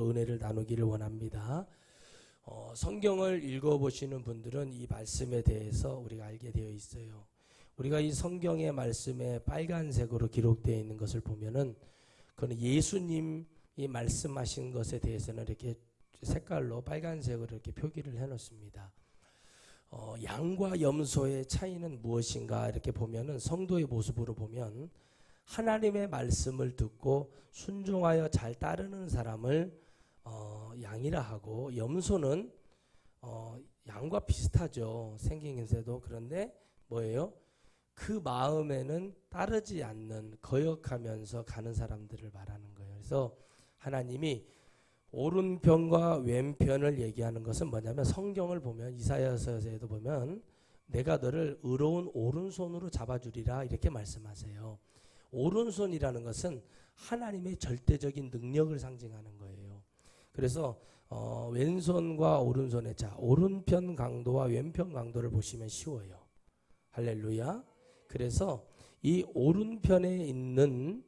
은혜를 나누기를 원합니다. 성경을 읽어보시는 분들은 이 말씀에 대해서 우리가 알게 되어 있어요. 우리가 이 성경의 말씀에 빨간색으로 기록되어 있는 것을 보면은 그는 예수님이 말씀하신 것에 대해서는 이렇게 색깔로 빨간색으로 이렇게 표기를 해놓습니다. 양과 염소의 차이는 무엇인가 이렇게 보면은 성도의 모습으로 보면 하나님의 말씀을 듣고 순종하여 잘 따르는 사람을 양이라 하고, 염소는 양과 비슷하죠. 생긴 기세도. 그런데 뭐예요? 그 마음에는 따르지 않는, 거역하면서 가는 사람들을 말하는 거예요. 그래서 하나님이 오른편과 왼편을 얘기하는 것은 뭐냐면, 성경을 보면 이사야서에도 보면 내가 너를 의로운 오른손으로 잡아주리라 이렇게 말씀하세요. 오른손이라는 것은 하나님의 절대적인 능력을 상징하는 거예요. 그래서 왼손과 오른손의 오른편 강도와 왼편 강도를 보시면 쉬워요. 할렐루야. 그래서 이 오른편에 있는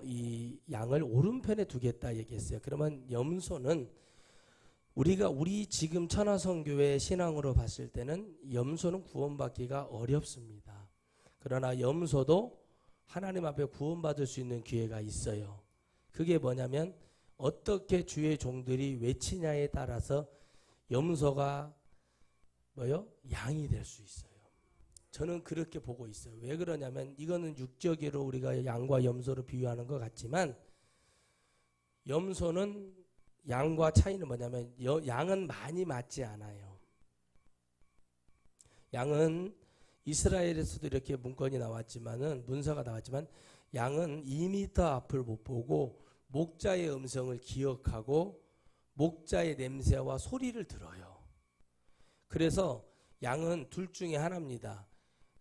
이 양을 오른편에 두겠다 얘기했어요. 그러면 염소는 우리 지금 천하성교회 신앙으로 봤을 때는 염소는 구원받기가 어렵습니다. 그러나 염소도 하나님 앞에 구원받을 수 있는 기회가 있어요. 그게 뭐냐면 어떻게 주의 종들이 외치냐에 따라서 염소가 양이 될 수 있어요. 저는 그렇게 보고 있어요. 왜 그러냐면 이거는 육적으로 우리가 양과 염소를 비유하는 것 같지만, 염소는 양과 차이는 뭐냐면 양은 많이 맞지 않아요. 양은 이스라엘에서도 이렇게 문건이 나왔지만은, 문서가 나왔지만, 양은 2m 앞을 못 보고 목자의 음성을 기억하고 목자의 냄새와 소리를 들어요. 그래서 양은 둘 중에 하나입니다.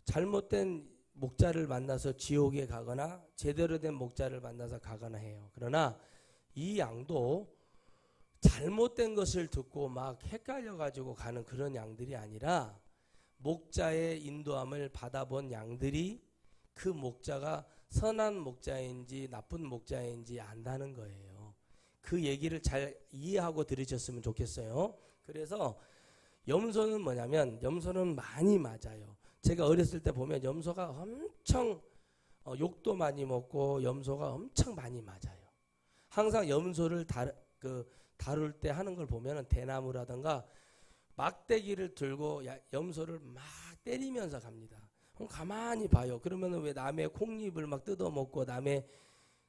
잘못된 목자를 만나서 지옥에 가거나 제대로 된 목자를 만나서 가거나 해요. 그러나 이 양도 잘못된 것을 듣고 막 헷갈려 가지고 가는 그런 양들이 아니라, 목자의 인도함을 받아본 양들이 그 목자가 선한 목자인지 나쁜 목자인지 안다는 거예요. 그 얘기를 잘 이해하고 들으셨으면 좋겠어요. 그래서 염소는 뭐냐면, 염소는 많이 맞아요. 제가 어렸을 때 보면 염소가 엄청 욕도 많이 먹고 염소가 엄청 많이 맞아요. 항상 염소를 다룰 때 하는 걸 보면 대나무라든가 막대기를 들고 염소를 막 때리면서 갑니다. 그럼 가만히 봐요. 그러면 왜 남의 콩잎을 막 뜯어먹고 남의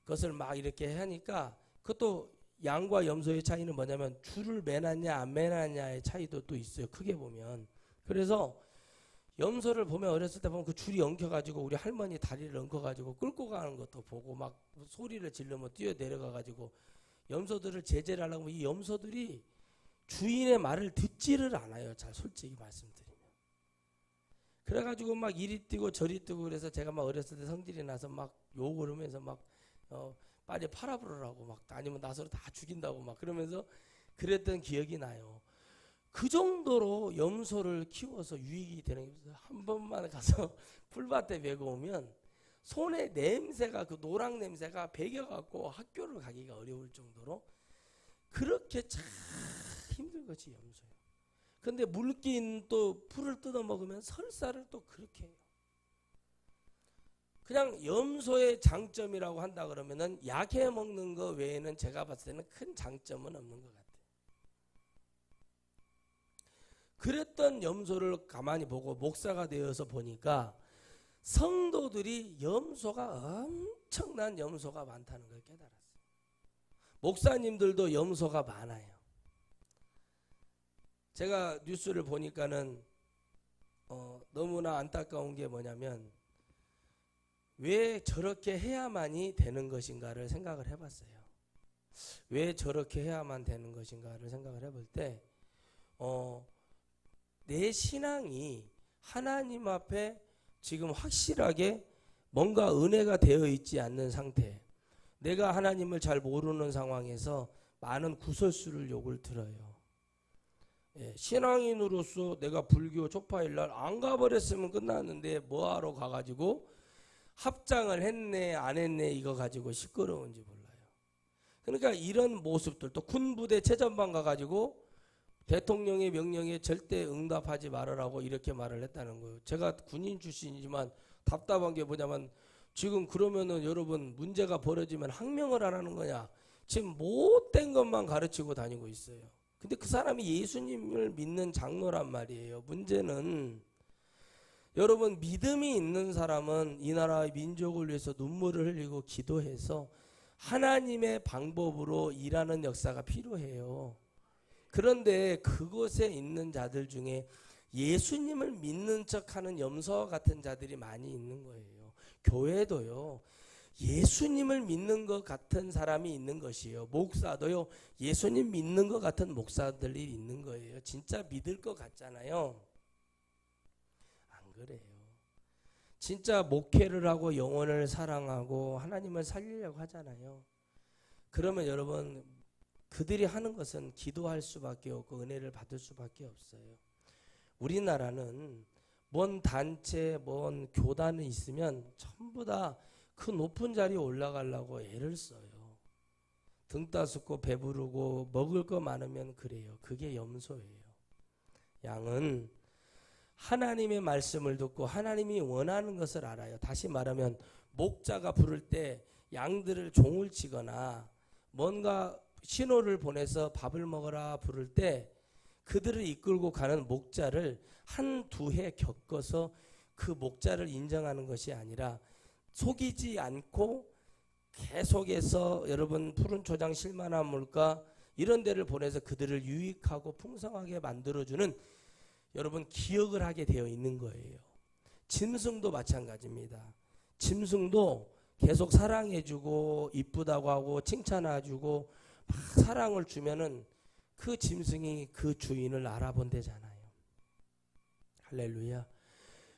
것을 막 이렇게 하니까, 그것도 양과 염소의 차이는 뭐냐면 줄을 매놨냐 안 매놨냐의 차이도 또 있어요. 크게 보면. 그래서 염소를 보면, 어렸을 때 보면 그 줄이 엉켜가지고 우리 할머니 다리를 엉켜가지고 끌고 가는 것도 보고 막 소리를 지르면 뛰어 내려가가지고 염소들을 제재를 하려고, 이 염소들이 주인의 말을 듣지를 않아요. 잘 솔직히 말씀드리면. 그래가지고 막 이리 뛰고 저리 뛰고, 그래서 제가 막 어렸을 때 성질이 나서 막 욕을 하면서 막 빨리 팔아버리라고, 막 아니면 나서로 다 죽인다고 막 그러면서 그랬던 기억이 나요. 그 정도로 염소를 키워서 유익이 되는 게, 한 번만 가서 풀밭에 메고 오면 손에 냄새가, 그 노랑 냄새가 배겨갖고 학교를 가기가 어려울 정도로 그렇게 참 힘든 것이 염소예요. 근데 물긴 또 풀을 뜯어 먹으면 설사를 또 그렇게 해요. 그냥 염소의 장점이라고 한다 그러면은 약해 먹는 거 외에는 제가 봤을 때는 큰 장점은 없는 것 같아요. 그랬던 염소를 가만히 보고 목사가 되어서 보니까 성도들이 염소가 엄청난 염소가 많다는 걸 깨달았어요. 목사님들도 염소가 많아요. 제가 뉴스를 보니까는 너무나 안타까운 게 뭐냐면, 왜 저렇게 해야만이 되는 것인가를 생각을 해봤어요. 왜 저렇게 해야만 되는 것인가를 생각을 해볼 때, 내 신앙이 하나님 앞에 지금 확실하게 뭔가 은혜가 되어 있지 않는 상태, 내가 하나님을 잘 모르는 상황에서 많은 구설수를 욕을 들어요. 신앙인으로서 내가 불교 촉파일날 안 가버렸으면 끝났는데 뭐하러 가가지고 합장을 했네 안 했네 이거 가지고 시끄러운지 몰라요. 그러니까 이런 모습들, 또 군부대 최전방 가가지고 대통령의 명령에 절대 응답하지 말아라고 이렇게 말을 했다는 거예요. 제가 군인 출신이지만 답답한 게 뭐냐면, 지금 그러면은 여러분 문제가 벌어지면 항명을 안 하는 거냐, 지금 못된 것만 가르치고 다니고 있어요. 근데 그 사람이 예수님을 믿는 장로란 말이에요. 문제는 여러분, 믿음이 있는 사람은 이 나라의 민족을 위해서 눈물을 흘리고 기도해서 하나님의 방법으로 일하는 역사가 필요해요. 그런데 그곳에 있는 자들 중에 예수님을 믿는 척하는 염소와 같은 자들이 많이 있는 거예요. 교회도요, 예수님을 믿는 것 같은 사람이 있는 것이요. 목사도요, 예수님 믿는 것 같은 목사들이 있는 거예요. 진짜 믿을 것 같잖아요. 안 그래요. 진짜 목회를 하고 영혼을 사랑하고 하나님을 살리려고 하잖아요. 그러면 여러분, 그들이 하는 것은 기도할 수밖에 없고 은혜를 받을 수밖에 없어요. 우리나라는 뭔 단체, 뭔 교단이 있으면 전부 다 그 높은 자리에 올라가려고 애를 써요. 등 따숩고 배부르고 먹을 거 많으면 그래요. 그게 염소예요. 양은 하나님의 말씀을 듣고 하나님이 원하는 것을 알아요. 다시 말하면 목자가 부를 때 양들을 종을 치거나 뭔가 신호를 보내서 밥을 먹어라 부를 때 그들을 이끌고 가는 목자를 한두 해 겪어서 그 목자를 인정하는 것이 아니라 속이지 않고 계속해서 여러분 푸른 초장 실만한 물가 이런 데를 보내서 그들을 유익하고 풍성하게 만들어주는 여러분 기억을 하게 되어 있는 거예요. 짐승도 마찬가지입니다. 짐승도 계속 사랑해주고 이쁘다고 하고 칭찬해주고 막 사랑을 주면은 그 짐승이 그 주인을 알아본대잖아요. 할렐루야.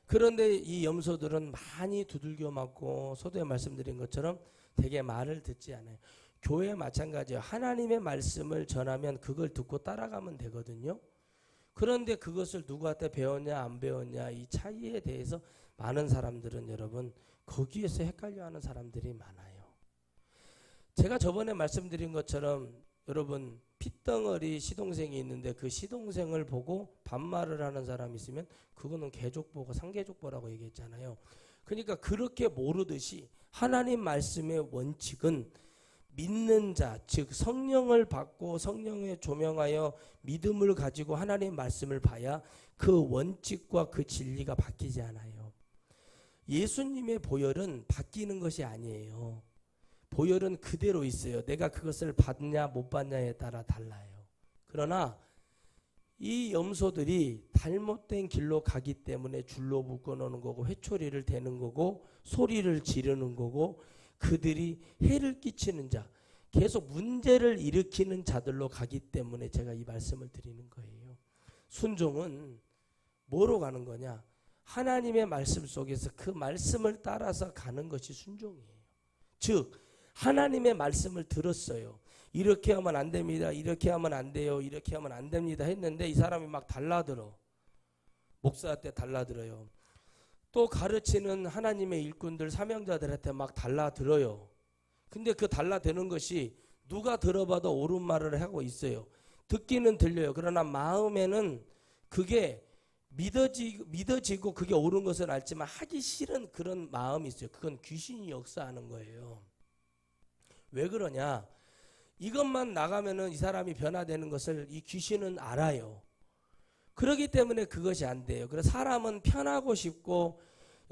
그런데 이 염소들은 많이 두들겨 맞고 소도에 말씀드린 것처럼 되게 말을 듣지 않아요. 교회 마찬가지예요. 하나님의 말씀을 전하면 그걸 듣고 따라가면 되거든요. 그런데 그것을 누구한테 배웠냐 안 배웠냐 이 차이에 대해서 많은 사람들은 여러분 거기에서 헷갈려하는 사람들이 많아요. 제가 저번에 말씀드린 것처럼 여러분 핏덩어리 시동생이 있는데 그 시동생을 보고 반말을 하는 사람이 있으면 그거는 개족보고 상개족보라고 얘기했잖아요. 그러니까 그렇게 모르듯이 하나님 말씀의 원칙은 믿는 자, 즉 성령을 받고 성령에 조명하여 믿음을 가지고 하나님 말씀을 봐야 그 원칙과 그 진리가 바뀌지 않아요. 예수님의 보혈은 바뀌는 것이 아니에요. 보혈은 그대로 있어요. 내가 그것을 받냐 못 받냐에 따라 달라요. 그러나 이 염소들이 잘못된 길로 가기 때문에 줄로 묶어놓는 거고 회초리를 대는 거고 소리를 지르는 거고 그들이 해를 끼치는 자, 계속 문제를 일으키는 자들로 가기 때문에 제가 이 말씀을 드리는 거예요. 순종은 뭐로 가는 거냐? 하나님의 말씀 속에서 그 말씀을 따라서 가는 것이 순종이에요. 즉 하나님의 말씀을 들었어요. 이렇게 하면 안 됩니다. 이렇게 하면 안 돼요. 이렇게 하면 안 됩니다. 했는데 이 사람이 막 달라들어. 목사한테 달라들어요. 또 가르치는 하나님의 일꾼들 사명자들한테 막 달라들어요. 근데 그 달라드는 것이 누가 들어봐도 옳은 말을 하고 있어요. 듣기는 들려요. 그러나 마음에는 그게 믿어지고 그게 옳은 것을 알지만 하기 싫은 그런 마음이 있어요. 그건 귀신이 역사하는 거예요. 왜 그러냐? 이것만 나가면은 이 사람이 변화되는 것을 이 귀신은 알아요. 그렇기 때문에 그것이 안 돼요. 그래서 사람은 편하고 싶고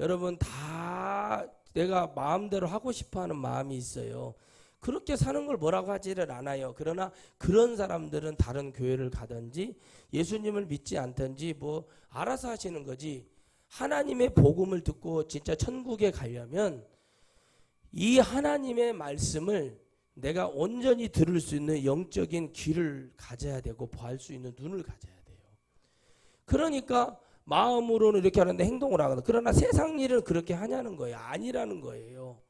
여러분 다 내가 마음대로 하고 싶어하는 마음이 있어요. 그렇게 사는 걸 뭐라고 하지를 않아요. 그러나 그런 사람들은 다른 교회를 가든지 예수님을 믿지 않든지 뭐 알아서 하시는 거지. 하나님의 복음을 듣고 진짜 천국에 가려면 이 하나님의 말씀을 내가 온전히 들을 수 있는 영적인 귀를 가져야 되고 보할 수 있는 눈을 가져야 돼요. 그러니까 마음으로는 이렇게 하는데 행동을 하거든. 그러나 세상 일은 그렇게 하냐는 거예요. 아니라는 거예요.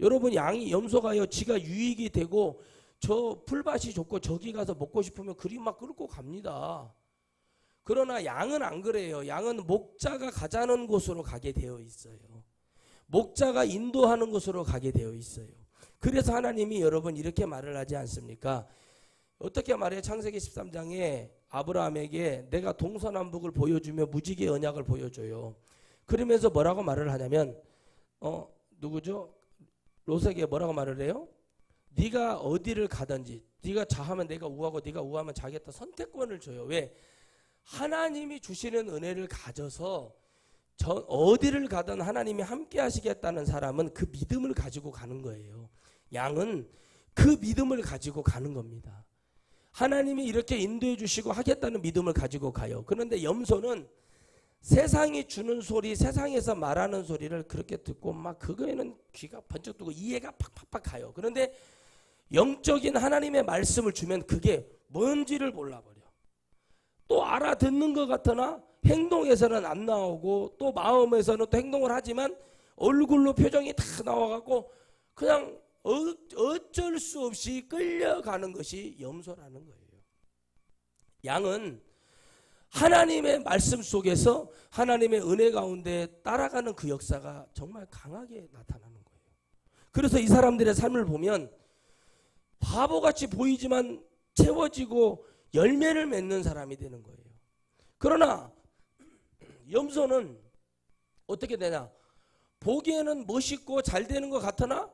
여러분 양이 염소가요. 지가 유익이 되고 저 풀밭이 좋고 저기 가서 먹고 싶으면 그리 막 끌고 갑니다. 그러나 양은 안 그래요. 양은 목자가 가자는 곳으로 가게 되어 있어요. 목자가 인도하는 곳으로 가게 되어 있어요. 그래서 하나님이 여러분 이렇게 말을 하지 않습니까? 어떻게 말해요? 창세기 13장에 아브라함에게 내가 동서남북을 보여주며 무지개 언약을 보여줘요. 그러면서 뭐라고 말을 하냐면 누구죠? 롯에게 뭐라고 말을 해요? 네가 어디를 가든지 네가 좌하면 내가 우하고 네가 우하면 자겠다 선택권을 줘요. 왜? 하나님이 주시는 은혜를 가져서 어디를 가든 하나님이 함께 하시겠다는 사람은 그 믿음을 가지고 가는 거예요. 양은 그 믿음을 가지고 가는 겁니다. 하나님이 이렇게 인도해 주시고 하겠다는 믿음을 가지고 가요. 그런데 염소는 세상이 주는 소리, 세상에서 말하는 소리를 그렇게 듣고 막 그거에는 귀가 번쩍 뜨고 이해가 팍팍팍 가요. 그런데 영적인 하나님의 말씀을 주면 그게 뭔지를 몰라버려. 또 알아듣는 것 같으나 행동에서는 안 나오고 또 마음에서는 또 행동을 하지만 얼굴로 표정이 다 나와갖고 그냥 어쩔 수 없이 끌려가는 것이 염소라는 거예요. 양은 하나님의 말씀 속에서 하나님의 은혜 가운데 따라가는 그 역사가 정말 강하게 나타나는 거예요. 그래서 이 사람들의 삶을 보면 바보같이 보이지만 채워지고 열매를 맺는 사람이 되는 거예요. 그러나 염소는 어떻게 되냐? 보기에는 멋있고 잘 되는 것 같으나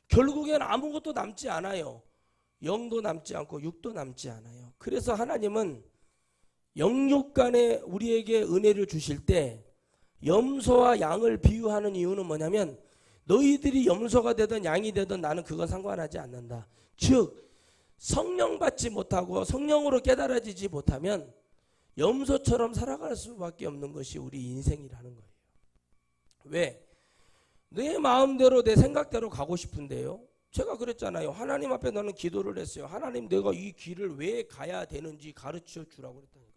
결국엔 아무것도 남지 않아요. 영도 남지 않고 육도 남지 않아요. 그래서 하나님은 영육 간에 우리에게 은혜를 주실 때 염소와 양을 비유하는 이유는 뭐냐면 너희들이 염소가 되든 양이 되든 나는 그건 상관하지 않는다. 즉 성령 받지 못하고 성령으로 깨달아지지 못하면 염소처럼 살아갈 수밖에 없는 것이 우리 인생이라는 거예요. 왜? 내 마음대로 내 생각대로 가고 싶은데요. 제가 그랬잖아요. 하나님 앞에 나는 기도를 했어요. 하나님 내가 이 길을 왜 가야 되는지 가르쳐 주라고 그랬다니까요.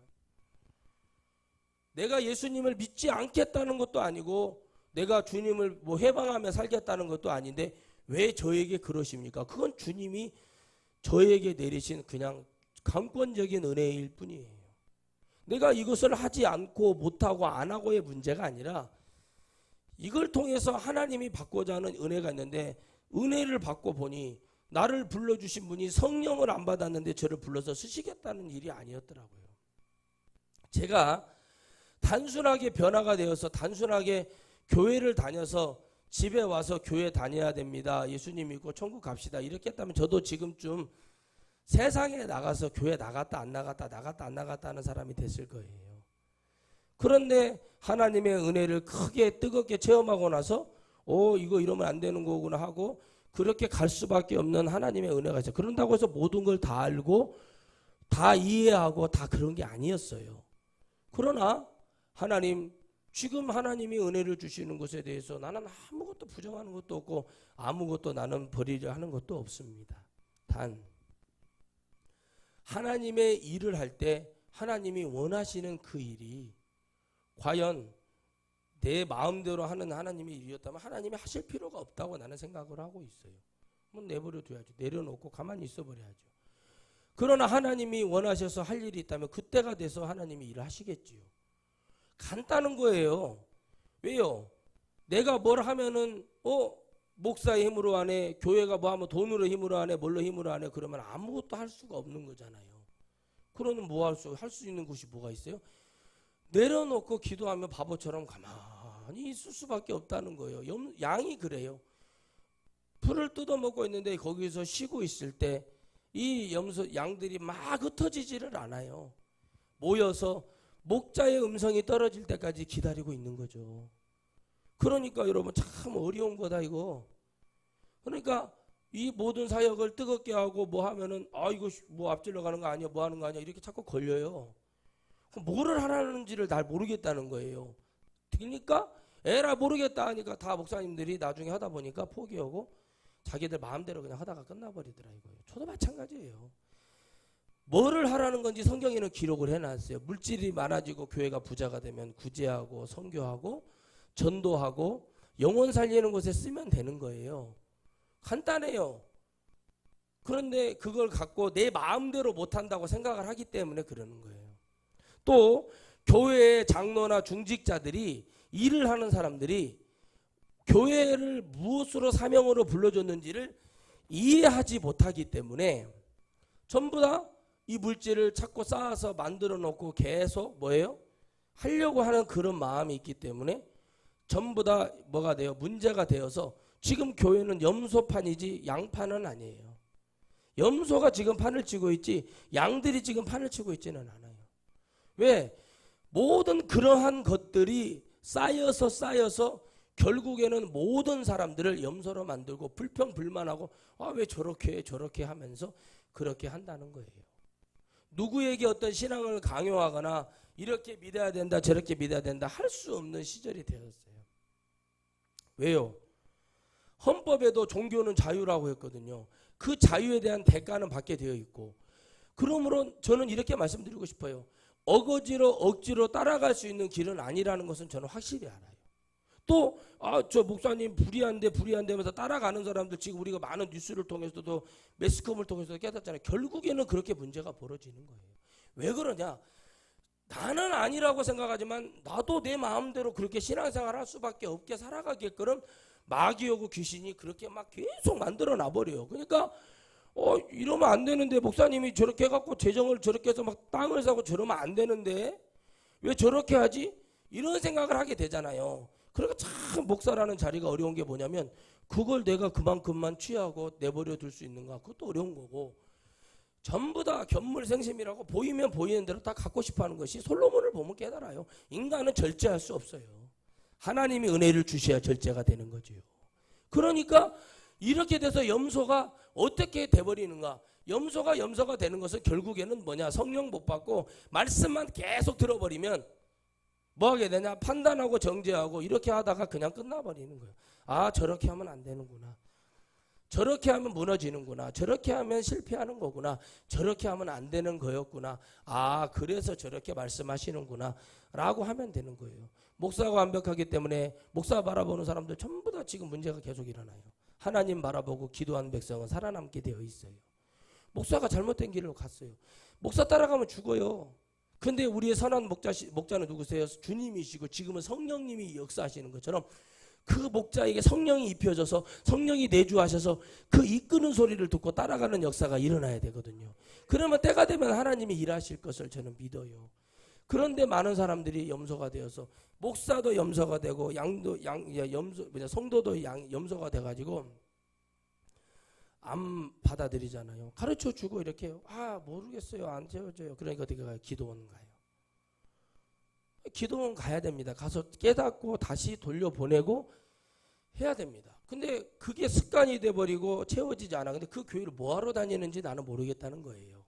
내가 예수님을 믿지 않겠다는 것도 아니고 내가 주님을 뭐 해방하며 살겠다는 것도 아닌데 왜 저에게 그러십니까? 그건 주님이 저에게 내리신 그냥 강권적인 은혜일 뿐이에요. 내가 이것을 하지 않고 못하고 안 하고의 문제가 아니라 이걸 통해서 하나님이 받고자 하는 은혜가 있는데 은혜를 받고 보니 나를 불러주신 분이 성령을 안 받았는데 저를 불러서 쓰시겠다는 일이 아니었더라고요. 제가 단순하게 변화가 되어서 단순하게 교회를 다녀서 집에 와서 교회 다녀야 됩니다. 예수님 믿고 천국 갑시다. 이렇게 했다면 저도 지금쯤 세상에 나가서 교회 나갔다 안 나갔다 나갔다 안 나갔다 하는 사람이 됐을 거예요. 그런데 하나님의 은혜를 크게 뜨겁게 체험하고 나서 이거 이러면 안 되는 거구나 하고 그렇게 갈 수밖에 없는 하나님의 은혜가 있어요. 그런다고 해서 모든 걸 다 알고 다 이해하고 다 그런 게 아니었어요. 그러나 하나님 지금 하나님이 은혜를 주시는 것에 대해서 나는 아무것도 부정하는 것도 없고 아무것도 나는 버리려 하는 것도 없습니다. 단 하나님의 일을 할 때 하나님이 원하시는 그 일이 과연 내 마음대로 하는 하나님의 일이었다면 하나님이 하실 필요가 없다고 나는 생각을 하고 있어요. 뭐 내버려 둬야죠. 내려놓고 가만히 있어 버려야죠. 그러나 하나님이 원하셔서 할 일이 있다면 그때가 돼서 하나님이 일을 하시겠지요. 간단한 거예요. 왜요? 내가 뭘 하면은 목사의 힘으로 하네, 교회가 뭐 하면 돈으로 힘으로 하네, 뭘로 힘으로 하네, 그러면 아무것도 할 수가 없는 거잖아요. 그러면 뭐 할 수 있는 것이 뭐가 있어요? 내려놓고 기도하면 바보처럼 가만히 있을 수밖에 없다는 거예요. 양이 그래요. 풀을 뜯어먹고 있는데 거기서 쉬고 있을 때 이 양들이 막 흩어지지를 않아요. 모여서 목자의 음성이 떨어질 때까지 기다리고 있는 거죠. 그러니까 여러분 참 어려운 거다 이거. 그러니까 이 모든 사역을 뜨겁게 하고 뭐 하면은 이거 뭐 앞질러 가는 거 아니야, 뭐 하는 거 아니야 이렇게 자꾸 걸려요. 뭐를 하라는지를 잘 모르겠다는 거예요. 그러니까 에라 모르겠다 하니까 다 목사님들이 나중에 하다 보니까 포기하고 자기들 마음대로 그냥 하다가 끝나버리더라 이거예요. 저도 마찬가지예요. 뭐를 하라는 건지 성경에는 기록을 해놨어요. 물질이 많아지고 교회가 부자가 되면 구제하고 선교하고 전도하고 영혼 살리는 곳에 쓰면 되는 거예요. 간단해요. 그런데 그걸 갖고 내 마음대로 못한다고 생각을 하기 때문에 그러는 거예요. 또 교회의 장로나 중직자들이 일을 하는 사람들이 교회를 무엇으로 사명으로 불러줬는지를 이해하지 못하기 때문에 전부 다 이 물질을 찾고 쌓아서 만들어 놓고 계속 뭐예요? 하려고 하는 그런 마음이 있기 때문에 전부 다 뭐가 돼요? 문제가 되어서 지금 교회는 염소판이지 양판은 아니에요. 염소가 지금 판을 치고 있지 양들이 지금 판을 치고 있지는 않아요. 왜? 모든 그러한 것들이 쌓여서 결국에는 모든 사람들을 염소로 만들고 불평불만하고 왜 저렇게 하면서 그렇게 한다는 거예요. 누구에게 어떤 신앙을 강요하거나 이렇게 믿어야 된다 저렇게 믿어야 된다 할 수 없는 시절이 되었어요. 왜요? 헌법에도 종교는 자유라고 했거든요. 그 자유에 대한 대가는 받게 되어 있고, 그러므로 저는 이렇게 말씀드리고 싶어요. 어거지로 억지로 따라갈 수 있는 길은 아니라는 것은 저는 확실히 알아요. 또 저 목사님 불의한데 하면서 따라가는 사람들 지금 우리가 많은 뉴스를 통해서도 매스컴을 통해서도 깨닫잖아요. 결국에는 그렇게 문제가 벌어지는 거예요. 왜 그러냐? 나는 아니라고 생각하지만 나도 내 마음대로 그렇게 신앙생활 할 수밖에 없게 살아가게끔 마귀하고 귀신이 그렇게 막 계속 만들어 놔버려요. 그러니까 이러면 안 되는데, 목사님이 저렇게 해갖고 재정을 저렇게 해서 막 땅을 사고 저러면 안 되는데 왜 저렇게 하지? 이런 생각을 하게 되잖아요. 그러니까 참 목사라는 자리가 어려운 게 뭐냐면, 그걸 내가 그만큼만 취하고 내버려 둘 수 있는가, 그것도 어려운 거고, 전부 다 견물생심이라고 보이면 보이는 대로 다 갖고 싶어 하는 것이 솔로몬을 보면 깨달아요. 인간은 절제할 수 없어요. 하나님이 은혜를 주셔야 절제가 되는 거죠. 그러니까 이렇게 돼서 염소가 어떻게 돼버리는가? 염소가 되는 것은 결국에는 뭐냐? 성령 못 받고 말씀만 계속 들어버리면 뭐 하게 되냐? 판단하고 정죄하고 이렇게 하다가 그냥 끝나버리는 거예요. 저렇게 하면 안 되는구나. 저렇게 하면 무너지는구나. 저렇게 하면 실패하는 거구나. 저렇게 하면 안 되는 거였구나. 그래서 저렇게 말씀하시는구나 라고 하면 되는 거예요. 목사가 완벽하기 때문에 목사 바라보는 사람들 전부 다 지금 문제가 계속 일어나요. 하나님 바라보고 기도한 백성은 살아남게 되어 있어요. 목사가 잘못된 길로 갔어요. 목사 따라가면 죽어요. 근데 우리의 선한 목자는 누구세요? 주님이시고 지금은 성령님이 역사하시는 것처럼 그 목자에게 성령이 입혀져서 성령이 내주하셔서 그 이끄는 소리를 듣고 따라가는 역사가 일어나야 되거든요. 그러면 때가 되면 하나님이 일하실 것을 저는 믿어요. 그런데 많은 사람들이 염소가 되어서 목사도 염소가 되고 성도도 염소가 돼가지고 안 받아들이잖아요. 가르쳐 주고 이렇게 해요. 모르겠어요. 안 채워져요. 그러니까 어떻게 가요? 기도원 가요. 기도원 가야 됩니다. 가서 깨닫고 다시 돌려보내고 해야 됩니다. 근데 그게 습관이 돼버리고 채워지지 않아. 근데 그 교회를 뭐하러 다니는지 나는 모르겠다는 거예요.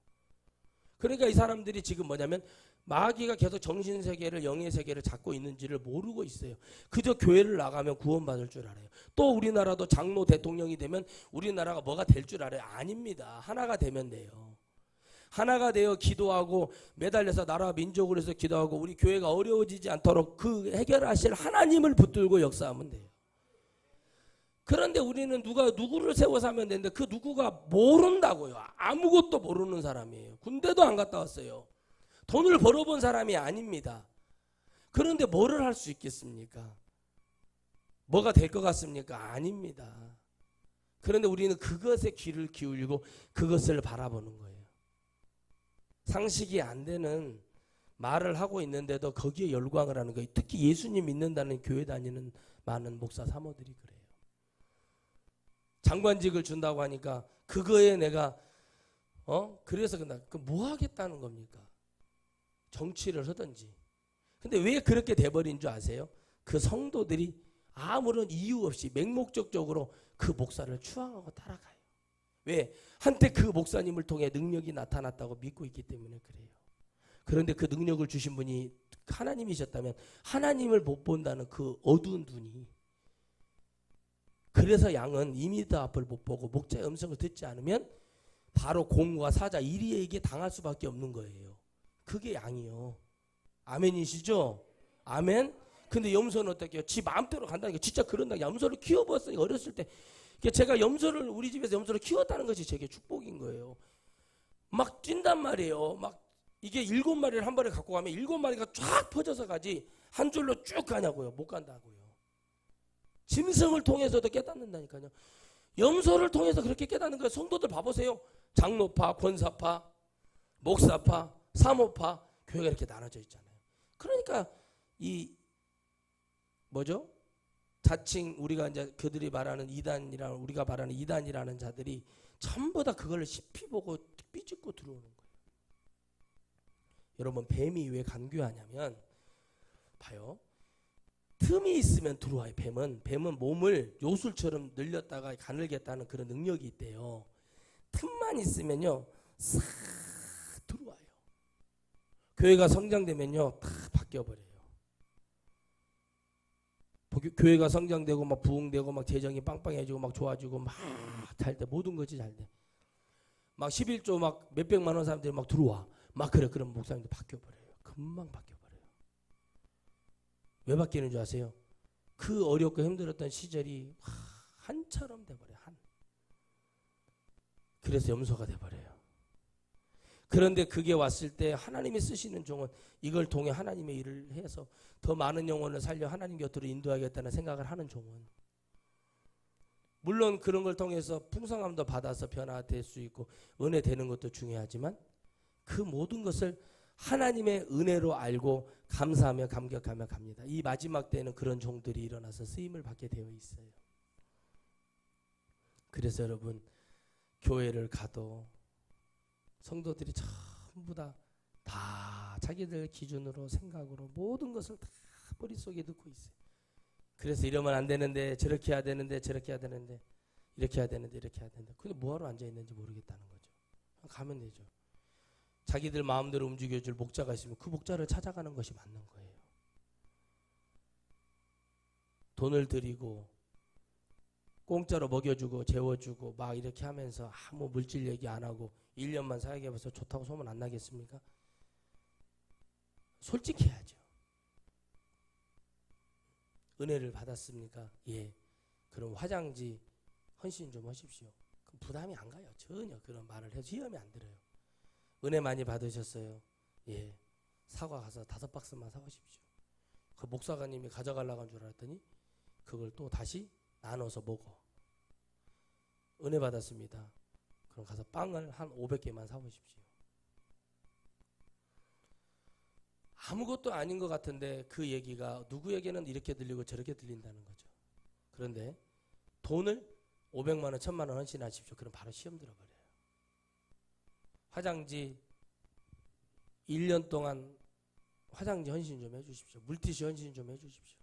그러니까 이 사람들이 지금 뭐냐면 마귀가 계속 정신세계를 영의 세계를 잡고 있는지를 모르고 있어요. 그저 교회를 나가면 구원받을 줄 알아요. 또 우리나라도 장로 대통령이 되면 우리나라가 뭐가 될 줄 알아요? 아닙니다. 하나가 되면 돼요. 하나가 되어 기도하고 매달려서 나라 민족을 해서 기도하고 우리 교회가 어려워지지 않도록 그 해결하실 하나님을 붙들고 역사하면 돼요. 그런데 우리는 누구를 세워서 하면 되는데 그 누구가 모른다고요. 아무것도 모르는 사람이에요. 군대도 안 갔다 왔어요. 돈을 벌어본 사람이 아닙니다. 그런데 뭐를 할 수 있겠습니까? 뭐가 될 것 같습니까? 아닙니다. 그런데 우리는 그것에 귀를 기울이고 그것을 바라보는 거예요. 상식이 안 되는 말을 하고 있는데도 거기에 열광을 하는 거예요. 특히 예수님 믿는다는 교회 다니는 많은 목사 사모들이 그래요. 장관직을 준다고 하니까 그거에 내가 그래서 뭐 하겠다는 겁니까? 정치를 하든지. 근데 왜 그렇게 돼버린 줄 아세요? 그 성도들이 아무런 이유 없이 맹목적적으로 그 목사를 추앙하고 따라가요. 왜? 한때 그 목사님을 통해 능력이 나타났다고 믿고 있기 때문에 그래요. 그런데 그 능력을 주신 분이 하나님이셨다면 하나님을 못 본다는 그 어두운 눈이, 그래서 양은 2m 앞을 못 보고 목자의 음성을 듣지 않으면 바로 공과 사자 이리에게 당할 수밖에 없는 거예요. 그게 양이요. 아멘이시죠? 아멘. 근데 염소는 어떻게 해요? 지 마음대로 간다니까. 진짜 그런다. 염소를 키워봤어요. 어렸을 때. 제가 우리 집에서 염소를 키웠다는 것이 제게 축복인 거예요. 막 뛴단 말이에요. 막 이게 7마리를 한 번에 갖고 가면 7마리가 쫙 퍼져서 가지 한 줄로 쭉 가냐고요. 못 간다고요. 짐승을 통해서도 깨닫는다니까요. 염소를 통해서 그렇게 깨닫는 거예요. 성도들 봐보세요. 장로파, 권사파, 목사파, 사모파, 교회가 이렇게 나눠져 있잖아요. 그러니까 이 뭐죠? 자칭 우리가 이제 그들이 말하는 이단이라는, 우리가 말하는 이단이라는 자들이 전부 다 그걸 쉽이 보고 삐짓고 들어오는 거예요. 여러분, 뱀이 왜 간교하냐면 봐요. 틈이 있으면 들어와요. 뱀은 몸을 요술처럼 늘렸다가 가늘겠다는 그런 능력이 있대요. 틈만 있으면요 싹 들어와요. 교회가 성장되면요 다 바뀌어버려요. 교회가 성장되고 막 부흥되고 막 재정이 빵빵해지고 막 좋아지고 막 잘 돼. 모든 것이 잘 돼. 막 11조 막 몇백만 원 사람들이 막 들어와. 막 그래. 그럼 목사님들 바뀌어버려요. 금방 바뀌어버려요. 왜 바뀌는 줄 아세요? 그 어렵고 힘들었던 시절이 한처럼 돼버려요. 한. 그래서 염소가 돼버려요. 그런데 그게 왔을 때 하나님이 쓰시는 종은 이걸 통해 하나님의 일을 해서 더 많은 영혼을 살려 하나님 곁으로 인도하겠다는 생각을 하는 종은, 물론 그런 걸 통해서 풍성함도 받아서 변화될 수 있고 은혜 되는 것도 중요하지만 그 모든 것을 하나님의 은혜로 알고 감사하며 감격하며 갑니다. 이 마지막 때에는 그런 종들이 일어나서 쓰임을 받게 되어 있어요. 그래서 여러분, 교회를 가도 성도들이 전부 다 자기들 기준으로 생각으로 모든 것을 다 머릿속에 넣고 있어요. 그래서 이러면 안 되는데, 저렇게 해야 되는데, 저렇게 해야 되는데, 이렇게 해야 되는데, 이렇게 해야 되는데, 근데 뭐하러 앉아있는지 모르겠다는 거죠. 가면 되죠. 자기들 마음대로 움직여줄 목자가 있으면 그 목자를 찾아가는 것이 맞는 거예요. 돈을 들이고 공짜로 먹여주고 재워주고 막 이렇게 하면서 아무 물질 얘기 안 하고 1년만 사역해봐서 좋다고 소문 안 나겠습니까? 솔직해야죠. 은혜를 받았습니까? 예. 그럼 화장지 헌신 좀 하십시오. 그럼 부담이 안 가요. 전혀 그런 말을 해서 시험이 안 들어요. 은혜 많이 받으셨어요? 예. 사과 가서 5박스만 사오십시오. 그 목사님이 가져가려고 한 줄 알았더니 그걸 또 다시 나눠서 먹어. 은혜 받았습니다. 그럼 가서 빵을 한 500개만 사오십시오. 아무것도 아닌 것 같은데 그 얘기가 누구에게는 이렇게 들리고 저렇게 들린다는 거죠. 그런데 돈을 500만 원, 1000만 원 헌신하십시오. 그럼 바로 시험 들어버려요. 화장지 1년 동안 화장지 헌신 좀 해주십시오. 물티슈 헌신 좀 해주십시오.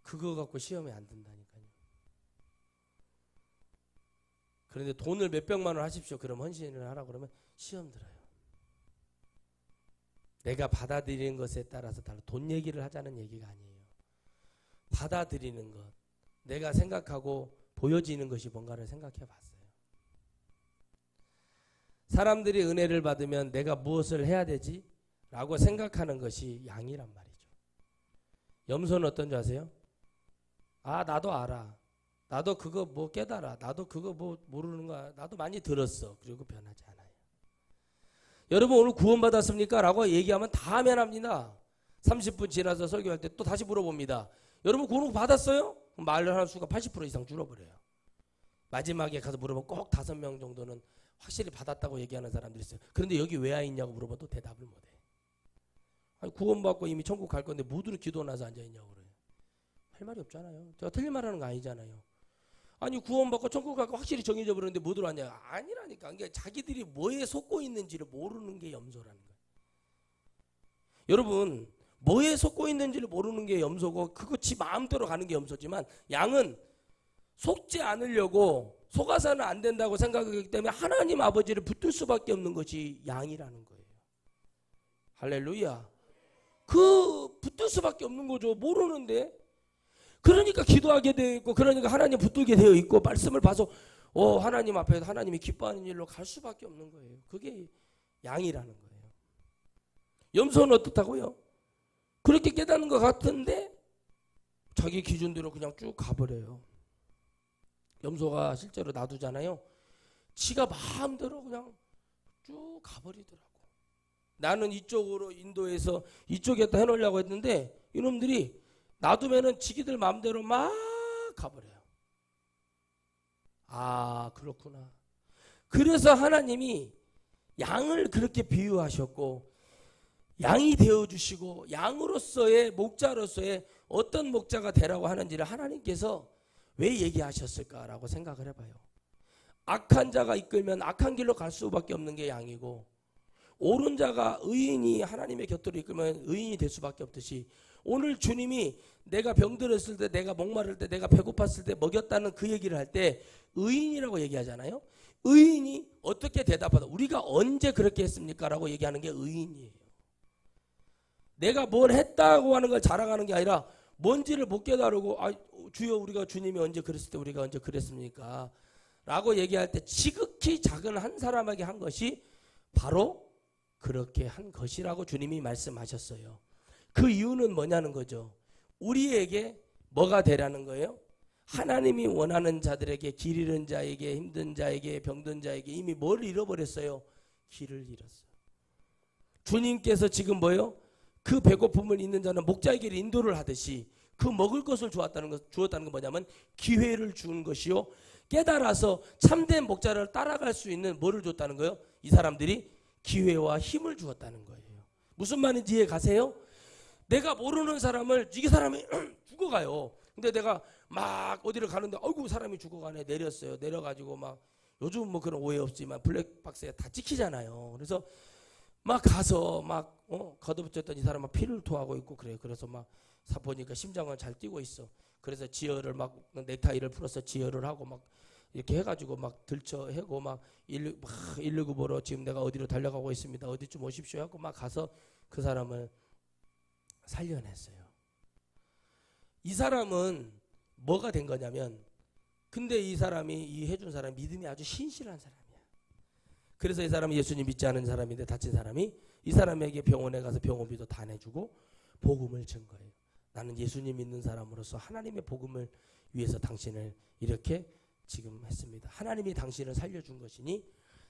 그거 갖고 시험에 안 든다니까요. 그런데 돈을 몇백만 원 하십시오. 그럼 헌신을 하라고 그러면 시험 들어요. 내가 받아들이는 것에 따라서 달라. 돈 얘기를 하자는 얘기가 아니에요. 받아들이는 것, 내가 생각하고 보여지는 것이 뭔가를 생각해 봤어요. 사람들이 은혜를 받으면 내가 무엇을 해야 되지? 라고 생각하는 것이 양이란 말이죠. 염소는 어떤 줄 아세요? 아, 나도 알아. 나도 그거 뭐 깨달아. 나도 그거 뭐 모르는 거야. 나도 많이 들었어. 그리고 변하지 않아요. 여러분 오늘 구원받았습니까? 라고 얘기하면 다 아멘합니다. 30분 지나서 설교할 때 또 다시 물어봅니다. 여러분 구원 받았어요? 말을 하는 수가 80% 이상 줄어버려요. 마지막에 가서 물어보면 꼭 5명 정도는 확실히 받았다고 얘기하는 사람들이 있어요. 그런데 여기 왜 와 있냐고 물어봐도 대답을 못해. 아니, 구원받고 이미 천국 갈 건데 뭐들을 기도 나서 앉아있냐고 그래요. 할 말이 없잖아요. 제가 틀린 말하는 거 아니잖아요. 아니 구원받고 천국 갈거 확실히 정해져 버렸는데 뭐들 왔냐. 아니라니까. 그러니까 자기들이 뭐에 속고 있는지를 모르는 게 염소라는 거예요. 여러분 뭐에 속고 있는지를 모르는 게 염소고 그거 지 마음대로 가는 게 염소지만 양은 속지 않으려고 속아서는 안 된다고 생각하기 때문에 하나님 아버지를 붙들 수밖에 없는 것이 양이라는 거예요. 할렐루야. 그 붙들 수밖에 없는 거죠. 모르는데. 그러니까 기도하게 되어 있고 그러니까 하나님 붙들게 되어 있고 말씀을 봐서 하나님 앞에서 하나님이 기뻐하는 일로 갈 수밖에 없는 거예요. 그게 양이라는 거예요. 염소는 어떻다고요? 그렇게 깨닫는 것 같은데 자기 기준대로 그냥 쭉 가버려요. 염소가 실제로 놔두잖아요. 지가 마음대로 그냥 쭉 가버리더라고. 나는 이쪽으로 인도에서 이쪽에다 해놓으려고 했는데 이놈들이 놔두면은 지기들 마음대로 막 가버려요. 아, 그렇구나. 그래서 하나님이 양을 그렇게 비유하셨고 양이 되어주시고 양으로서의 목자로서의 어떤 목자가 되라고 하는지를 하나님께서 왜 얘기하셨을까라고 생각을 해봐요. 악한 자가 이끌면 악한 길로 갈 수밖에 없는 게 양이고 옳은 자가 의인이 하나님의 곁으로 이끌면 의인이 될 수밖에 없듯이 오늘 주님이 내가 병들었을 때 내가 목마를 때 내가 배고팠을 때 먹였다는 그 얘기를 할 때 의인이라고 얘기하잖아요. 의인이 어떻게 대답하다 우리가 언제 그렇게 했습니까? 라고 얘기하는 게 의인이에요. 내가 뭘 했다고 하는 걸 자랑하는 게 아니라 뭔지를 못 깨달고 아, 주여 우리가 주님이 언제 그랬을 때 우리가 언제 그랬습니까? 라고 얘기할 때 지극히 작은 한 사람에게 한 것이 바로 그렇게 한 것이라고 주님이 말씀하셨어요. 그 이유는 뭐냐는 거죠. 우리에게 뭐가 되라는 거예요? 하나님이 원하는 자들에게 길 잃은 자에게 힘든 자에게 병든 자에게 이미 뭘 잃어버렸어요? 길을 잃었어요. 주님께서 지금 뭐예요? 그 배고픔을 있는 자는 목자에게 인도를 하듯이 그 먹을 것을 주었다는 건 뭐냐면 기회를 주는 것이요. 깨달아서 참된 목자를 따라갈 수 있는 뭐를 줬다는 거예요? 이 사람들이 기회와 힘을 주었다는 거예요. 무슨 말인지 이해 가세요? 내가 모르는 사람을 이 사람이 죽어가요. 근데 내가 막 어디를 가는데 아이고 사람이 죽어가네 내렸어요. 내려가지고 막 요즘 뭐 그런 오해 없지만 블랙박스에 다 찍히잖아요. 그래서 막 가서 막 걷어붙였더니 이 사람 막 피를 토하고 있고 그래요. 그래서 막 보니까 심장은 잘 뛰고 있어. 그래서 지혈을 막 넥타이를 풀어서 지혈을 하고 막 이렇게 해가지고 막 들쳐 해고 막 119 보러 지금 내가 어디로 달려가고 있습니다. 어디 좀 오십시오 하고 막 가서 그 사람을 살려냈어요. 이 사람은 뭐가 된 거냐면 근데 이 사람이 이 해준 사람이 믿음이 아주 신실한 사람이야. 그래서 이 사람은 예수님 믿지 않은 사람인데 다친 사람이 이 사람에게 병원에 가서 병원비도 다 내주고 복음을 준 거예요. 나는 예수님 믿는 사람으로서 하나님의 복음을 위해서 당신을 이렇게 지금 했습니다. 하나님이 당신을 살려준 것이니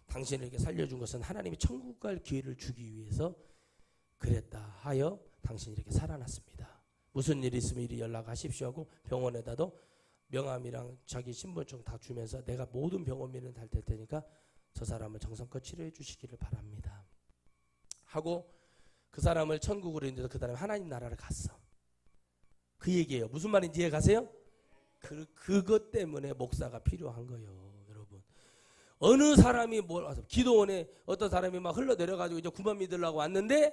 당신에게 살려준 것은 하나님이 천국 갈 기회를 주기 위해서 그랬다 하여 당신이 이렇게 살아났습니다. 무슨 일 있으면 이리 연락하십시오 하고 병원에다도 명함이랑 자기 신분증 다 주면서 내가 모든 병원비는 다 될 테니까 저 사람을 정성껏 치료해 주시기를 바랍니다 하고 그 사람을 천국으로 인도해서 그 사람이 하나님 나라를 갔어. 그 얘기예요. 무슨 말인지 이해 가세요? 그것 때문에 목사가 필요한 거예요. 여러분 어느 사람이 기도원에 어떤 사람이 막 흘러내려가지고 이제 구만 믿으려고 왔는데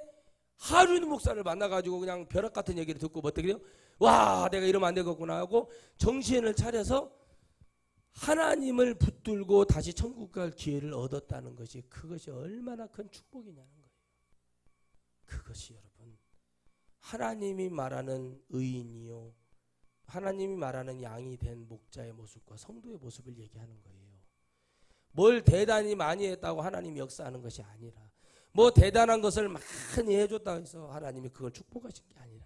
하루는 목사를 만나가지고 그냥 벼락 같은 얘기를 듣고 어떻게 돼요? 와 내가 이러면 안 되겠구나 하고 정신을 차려서 하나님을 붙들고 다시 천국 갈 기회를 얻었다는 것이 그것이 얼마나 큰 축복이냐는 거예요. 그것이 여러분 하나님이 말하는 의인이요 하나님이 말하는 양이 된 목자의 모습과 성도의 모습을 얘기하는 거예요. 뭘 대단히 많이 했다고 하나님이 역사하는 것이 아니라 뭐 대단한 것을 많이 해줬다고 해서 하나님이 그걸 축복하신 게 아니라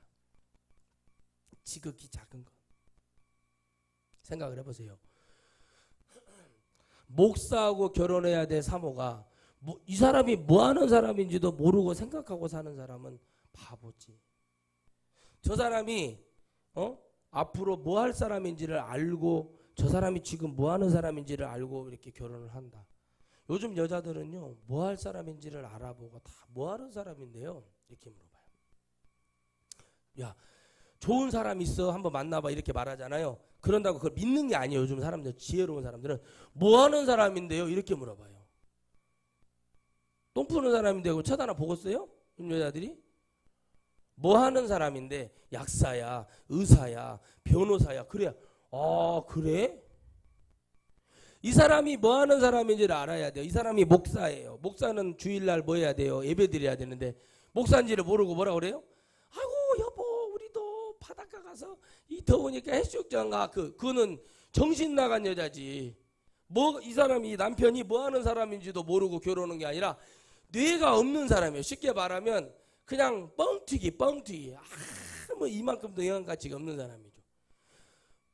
지극히 작은 것 생각을 해보세요. 목사하고 결혼해야 될 사모가 이 사람이 뭐 하는 사람인지도 모르고 생각하고 사는 사람은 바보지. 저 사람이 앞으로 뭐 할 사람인지를 알고 저 사람이 지금 뭐 하는 사람인지를 알고 이렇게 결혼을 한다. 요즘 여자들은요 뭐 할 사람인지를 알아보고 다 뭐 하는 사람인데요 이렇게 물어봐요. 야 좋은 사람 있어 한번 만나봐 이렇게 말하잖아요. 그런다고 그걸 믿는 게 아니에요. 요즘 사람들 지혜로운 사람들은 뭐 하는 사람인데요 이렇게 물어봐요. 똥 푸는 사람인데 쳐다나 보겠어요? 요즘 여자들이 뭐 하는 사람인데 약사야 의사야 변호사야 그래야 아 그래? 이 사람이 뭐 하는 사람인지를 알아야 돼요. 이 사람이 목사예요. 목사는 주일날 뭐 해야 돼요? 예배 드려야 되는데 목사인지를 모르고 뭐라 그래요? 아이고 여보 우리도 바닷가 가서 이 더우니까 해수욕장 가. 그거는 정신 나간 여자지. 뭐 이 사람이 남편이 뭐 하는 사람인지도 모르고 결혼하는 게 아니라 뇌가 없는 사람이에요. 쉽게 말하면 그냥 뻥튀기. 뭐 이만큼도 영향 가치가 없는 사람이죠.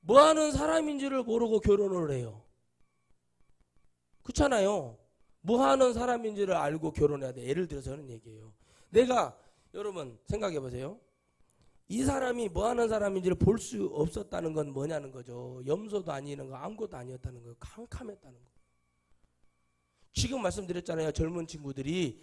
뭐 하는 사람인지를 모르고 결혼을 해요. 그렇잖아요. 뭐 하는 사람인지를 알고 결혼해야 돼. 예를 들어서 하는 얘기예요. 내가 여러분 생각해 보세요. 이 사람이 뭐 하는 사람인지를 볼 수 없었다는 건 뭐냐는 거죠. 염소도 아니는 거, 아무것도 아니었다는 거예요. 캄캄했다는 거예요. 지금 말씀드렸잖아요. 젊은 친구들이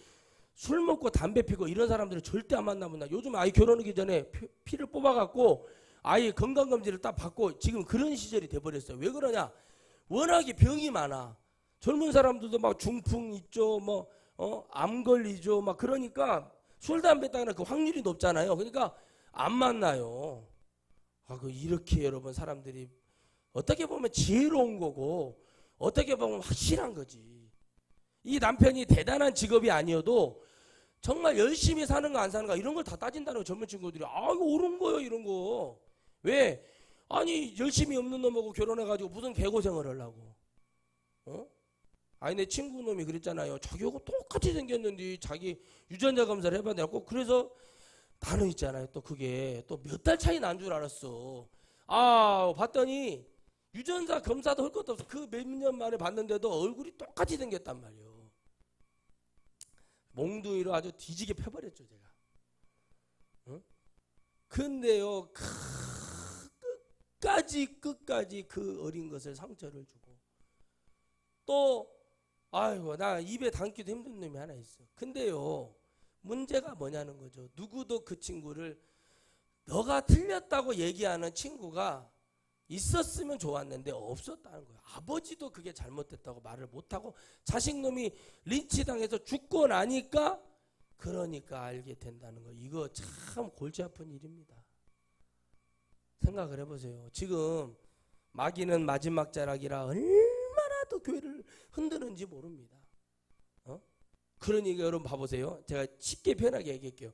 술 먹고 담배 피고 이런 사람들은 절대 안 만나본다. 요즘 아이 결혼하기 전에 피를 뽑아갖고 아이 건강검진을 딱 받고 지금 그런 시절이 돼버렸어요. 왜 그러냐? 워낙에 병이 많아. 젊은 사람들도 막 중풍 있죠, 암 걸리죠, 막 그러니까 술 담배 따는 그 확률이 높잖아요. 그러니까 안 만나요. 이렇게 여러분 사람들이 어떻게 보면 지혜로운 거고 어떻게 보면 확실한 거지. 이 남편이 대단한 직업이 아니어도 정말 열심히 사는가 안 사는가 이런 걸 다 따진다는 거. 젊은 친구들이 이거 옳은 거예요 이런 거. 왜? 아니 열심히 없는 놈하고 결혼해가지고 무슨 개고생을 하려고. 내 친구 놈이 그랬잖아요. 자기하고 똑같이 생겼는데 자기 유전자 검사를 해봐야 되고. 그래서 나는 있잖아요. 또 그게 또 몇 달 차이 난 줄 알았어. 봤더니 유전자 검사도 할 것도 없어. 그 몇 년 만에 봤는데도 얼굴이 똑같이 생겼단 말이에요. 몽둥이로 아주 뒤지게 펴버렸죠 제가. 근데요 끝까지 그 어린 것을 상처를 주고 또 나 입에 담기도 힘든 놈이 하나 있어. 근데요 문제가 뭐냐는 거죠. 누구도 그 친구를 너가 틀렸다고 얘기하는 친구가 있었으면 좋았는데 없었다는 거예요. 아버지도 그게 잘못됐다고 말을 못하고 자식놈이 린치당해서 죽고 나니까 그러니까 알게 된다는 거. 이거 참 골치 아픈 일입니다. 생각을 해보세요. 지금 마귀는 마지막 자락이라 얼마나 더 교회를 흔드는지 모릅니다. 그러니까 여러분 봐보세요. 제가 쉽게 편하게 얘기할게요.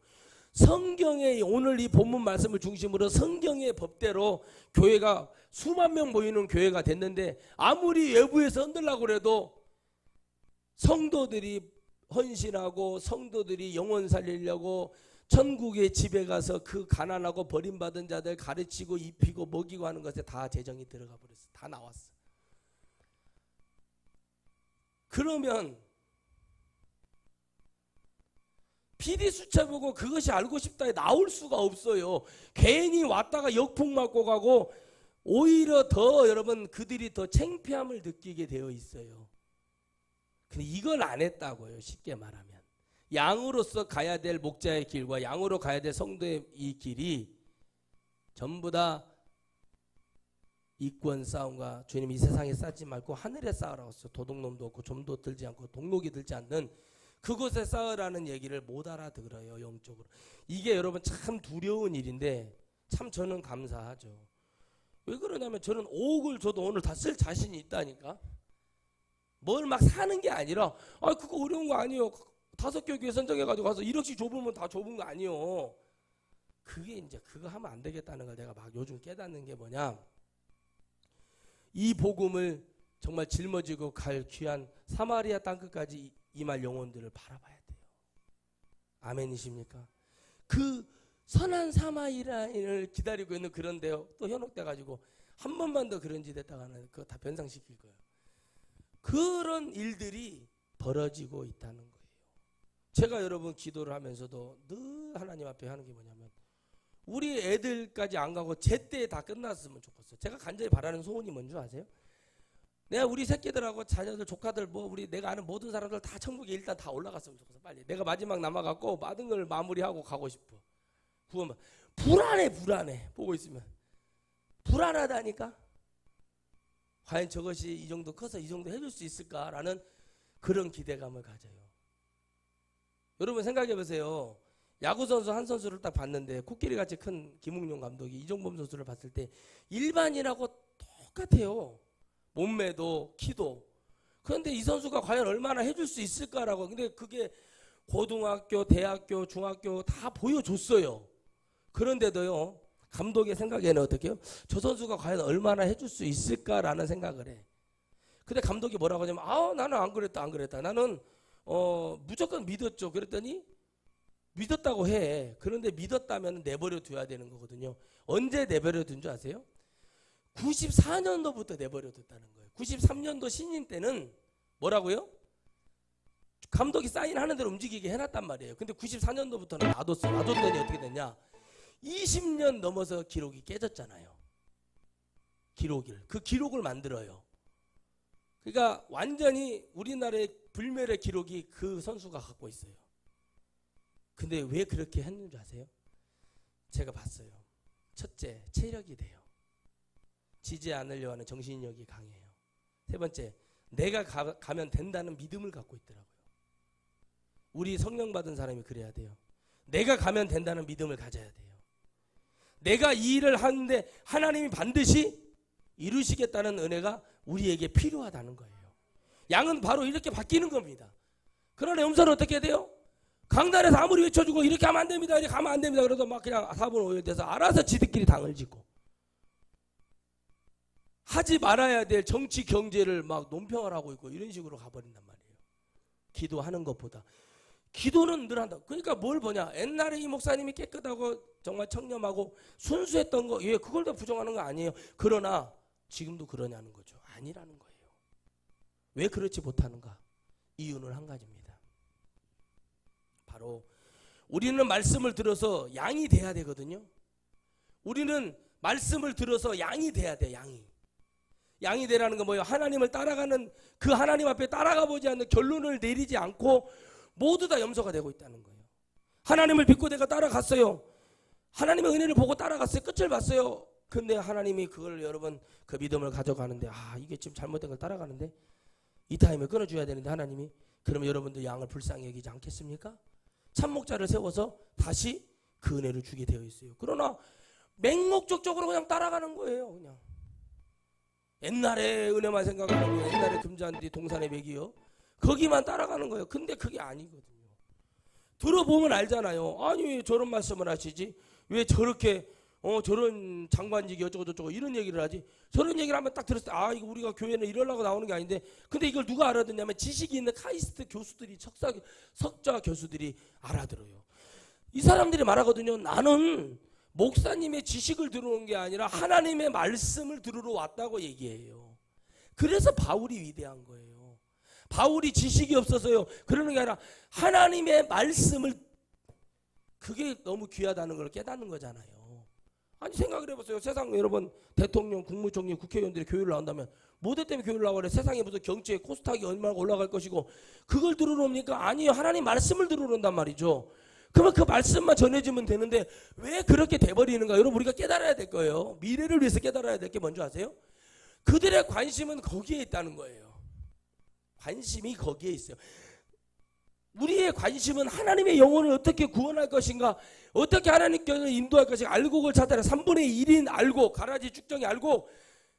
성경의 오늘 이 본문 말씀을 중심으로 성경의 법대로 교회가 수만 명 모이는 교회가 됐는데 아무리 외부에서 흔들려고 해도 성도들이 헌신하고 성도들이 영혼 살리려고 천국의 집에 가서 그 가난하고 버림받은 자들 가르치고 입히고 먹이고 하는 것에 다 재정이 들어가 버렸어. 다 나왔어. 그러면 PD 숫자 보고 그것이 알고 싶다에 나올 수가 없어요. 괜히 왔다가 역풍 맞고 가고 오히려 더 여러분 그들이 더 창피함을 느끼게 되어 있어요. 근데 이걸 안 했다고요. 쉽게 말하면 양으로서 가야 될 목자의 길과 양으로 가야 될 성도의 이 길이 전부 다 이권 싸움과 주님 이 세상에 싸지 말고 하늘에 싸우라고 했어요. 도둑놈도 없고 좀도 들지 않고 동록이 들지 않는 그곳에 싸우라는 얘기를 못 알아들어요. 영적으로. 이게 여러분 참 두려운 일인데 참 저는 감사하죠. 왜 그러냐면 저는 5억을 줘도 오늘 다 쓸 자신이 있다니까. 뭘 막 사는 게 아니라 그거 어려운 거 아니에요. 5개 교회 선정해가지고 가서 1억씩 줘보면 다 줘본 거 아니에요. 그게 이제 그거 하면 안 되겠다는 걸 내가 막 요즘 깨닫는 게 뭐냐. 이 복음을 정말 짊어지고 갈 귀한 사마리아 땅끝까지 임할 영혼들을 바라봐야 돼요. 아멘이십니까? 그 선한 사마리아인을 기다리고 있는 그런데요. 또 현혹돼가지고 한 번만 더 그런 짓 했다가는 그거 다 변상시킬 거예요. 그런 일들이 벌어지고 있다는 거예요. 제가 여러분 기도를 하면서도 늘 하나님 앞에 하는 게 뭐냐면 우리 애들까지 안 가고 제때 다 끝났으면 좋겠어요. 제가 간절히 바라는 소원이 뭔지 아세요? 내가 우리 새끼들하고 자녀들 조카들 우리 내가 아는 모든 사람들 다 천국에 일단 다 올라갔으면 좋겠어. 빨리 내가 마지막 남아갖고 모든 걸 마무리하고 가고 싶어. 구원만. 불안해 보고 있으면 불안하다니까. 과연 저것이 이 정도 커서 이 정도 해줄 수 있을까라는 그런 기대감을 가져요. 여러분 생각해 보세요. 야구 선수 한 선수를 딱 봤는데 코끼리 같이 큰 김웅룡 감독이 이종범 선수를 봤을 때 일반인하고 똑같아요. 몸매도 키도. 그런데 이 선수가 과연 얼마나 해줄 수 있을까라고. 근데 그게 고등학교, 대학교, 중학교 다 보여줬어요. 그런데도요. 감독의 생각에는 어떻게 해요? 저 선수가 과연 얼마나 해줄 수 있을까라는 생각을 해. 근데 감독이 뭐라고 하냐면 나는 안 그랬다. 나는 무조건 믿었죠. 그랬더니 믿었다고 해. 그런데 믿었다면 내버려 둬야 되는 거거든요. 언제 내버려 둔 줄 아세요? 94년도부터 내버려 뒀다는 거예요. 93년도 신인 때는 뭐라고요? 감독이 사인하는 대로 움직이게 해놨단 말이에요. 근데 94년도부터는 놔뒀어. 놔뒀더니 어떻게 됐냐? 20년 넘어서 기록이 깨졌잖아요. 그 기록을 만들어요. 그러니까 완전히 우리나라의 불멸의 기록이 그 선수가 갖고 있어요. 근데 왜 그렇게 했는 줄 아세요? 제가 봤어요. 첫째, 체력이 돼요. 지지 않으려 하는 정신력이 강해요. 세 번째, 내가 가면 된다는 믿음을 갖고 있더라고요. 우리 성령 받은 사람이 그래야 돼요. 내가 가면 된다는 믿음을 가져야 돼요. 내가 이 일을 하는데 하나님이 반드시 이루시겠다는 은혜가 우리에게 필요하다는 거예요. 양은 바로 이렇게 바뀌는 겁니다. 그러나 염소는 어떻게 돼요? 강단에서 아무리 외쳐주고 이렇게 하면 안 됩니다, 이렇게 하면 안 됩니다, 그래도 막 그냥 4분 5일 돼서 알아서 지들끼리 당을 짓고, 하지 말아야 될 정치 경제를 막 논평을 하고 있고 이런 식으로 가버린단 말이에요. 기도하는 것보다. 기도는 늘 한다. 그러니까 뭘 보냐, 옛날에 이 목사님이 깨끗하고 정말 청렴하고 순수했던 거, 예, 그걸 다 부정하는 거 아니에요. 그러나 지금도 그러냐는 거죠. 아니라는 거예요. 왜 그렇지 못하는가? 이유는 한 가지입니다. 바로 우리는 말씀을 들어서 양이 돼야 되거든요. 우리는 말씀을 들어서 양이 돼야 돼. 양이 되라는 건 뭐예요? 하나님을 따라가는, 그 하나님 앞에 따라가 보지 않는, 결론을 내리지 않고 모두 다 염소가 되고 있다는 거예요. 하나님을 믿고 내가 따라갔어요. 하나님의 은혜를 보고 따라갔어요. 끝을 봤어요. 근데 하나님이 그걸, 여러분, 그 믿음을 가져가는데, 이게 지금 잘못된 걸 따라가는데 이 타임에 끊어줘야 되는데 하나님이, 그러면 여러분들 양을 불쌍히 여기지 않겠습니까? 참목자를 세워서 다시 그 은혜를 주게 되어 있어요. 그러나 맹목적적으로 그냥 따라가는 거예요. 그냥 옛날에 은혜만 생각하고, 옛날에 금잔디 동산의 맥이요, 거기만 따라가는 거예요. 근데 그게 아니거든요. 들어보면 알잖아요. 아니 왜 저런 말씀을 하시지? 왜 저렇게 저런 장관직이 어쩌고저쩌고 이런 얘기를 하지? 저런 얘기를 하면 딱 들었을 때, 이거 우리가 교회는 이러려고 나오는 게 아닌데, 근데 이걸 누가 알아듣냐면 지식이 있는 카이스트 교수들이, 석좌 교수들이 알아들어요. 이 사람들이 말하거든요. 나는 목사님의 지식을 들어온 게 아니라 하나님의 말씀을 들으러 왔다고 얘기해요. 그래서 바울이 위대한 거예요. 바울이 지식이 없어서요 그러는 게 아니라 하나님의 말씀을, 그게 너무 귀하다는 걸 깨닫는 거잖아요. 아니 생각을 해보세요. 세상 여러분 대통령, 국무총리, 국회의원들이 교회를 나온다면 모대 때문에 교회를 나오래. 세상에 무슨 경제 코스닥이 얼마나 올라갈 것이고 그걸 들으러 옵니까? 아니요, 하나님 말씀을 들으러 온단 말이죠. 그러면 그 말씀만 전해지면 되는데 왜 그렇게 돼버리는가? 여러분 우리가 깨달아야 될 거예요. 미래를 위해서 깨달아야 될 게 뭔지 아세요? 그들의 관심은 거기에 있다는 거예요. 관심이 거기에 있어요. 우리의 관심은 하나님의 영혼을 어떻게 구원할 것인가, 어떻게 하나님께서 인도할 것인가, 알곡을 찾아라. 3분의 1인 알곡, 가라지 쭉정이 알곡,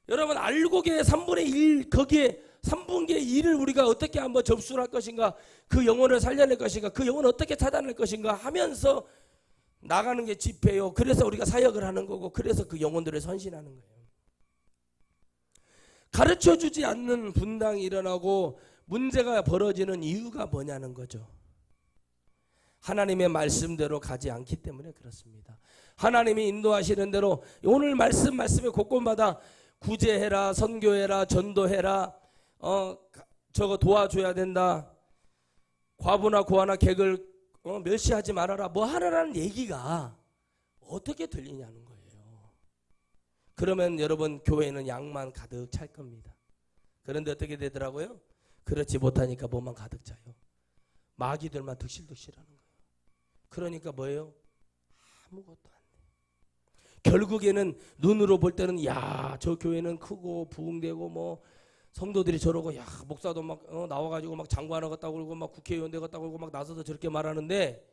여러분 알곡의 3분의 1, 거기에 3분의 1을 우리가 어떻게 한번 접수를 할 것인가, 그 영혼을 살려낼 것인가, 그 영혼을 어떻게 찾아낼 것인가 하면서 나가는 게 집회요. 그래서 우리가 사역을 하는 거고, 그래서 그 영혼들을 선신하는 거예요. 가르쳐주지 않는 분당이 일어나고 문제가 벌어지는 이유가 뭐냐는 거죠. 하나님의 말씀대로 가지 않기 때문에 그렇습니다. 하나님이 인도하시는 대로 오늘 말씀에 곳곳마다 구제해라, 선교해라, 전도해라, 저거 도와줘야 된다, 과부나 고아나 객을 멸시하지 말아라, 뭐 하라라는 얘기가 어떻게 들리냐는 거예요. 그러면 여러분 교회는 양만 가득 찰 겁니다. 그런데 어떻게 되더라고요? 그렇지 못하니까 뭐만 가득 차요. 마귀들만 득실득실하는 거예요. 그러니까 뭐예요? 아무것도 안 돼. 결국에는 눈으로 볼 때는 저 교회는 크고 부흥되고 뭐 성도들이 저러고 목사도 막 나와가지고 막 장관 같다고 그러고 막 국회의원 되겠다고 그러고 막 나서서 저렇게 말하는데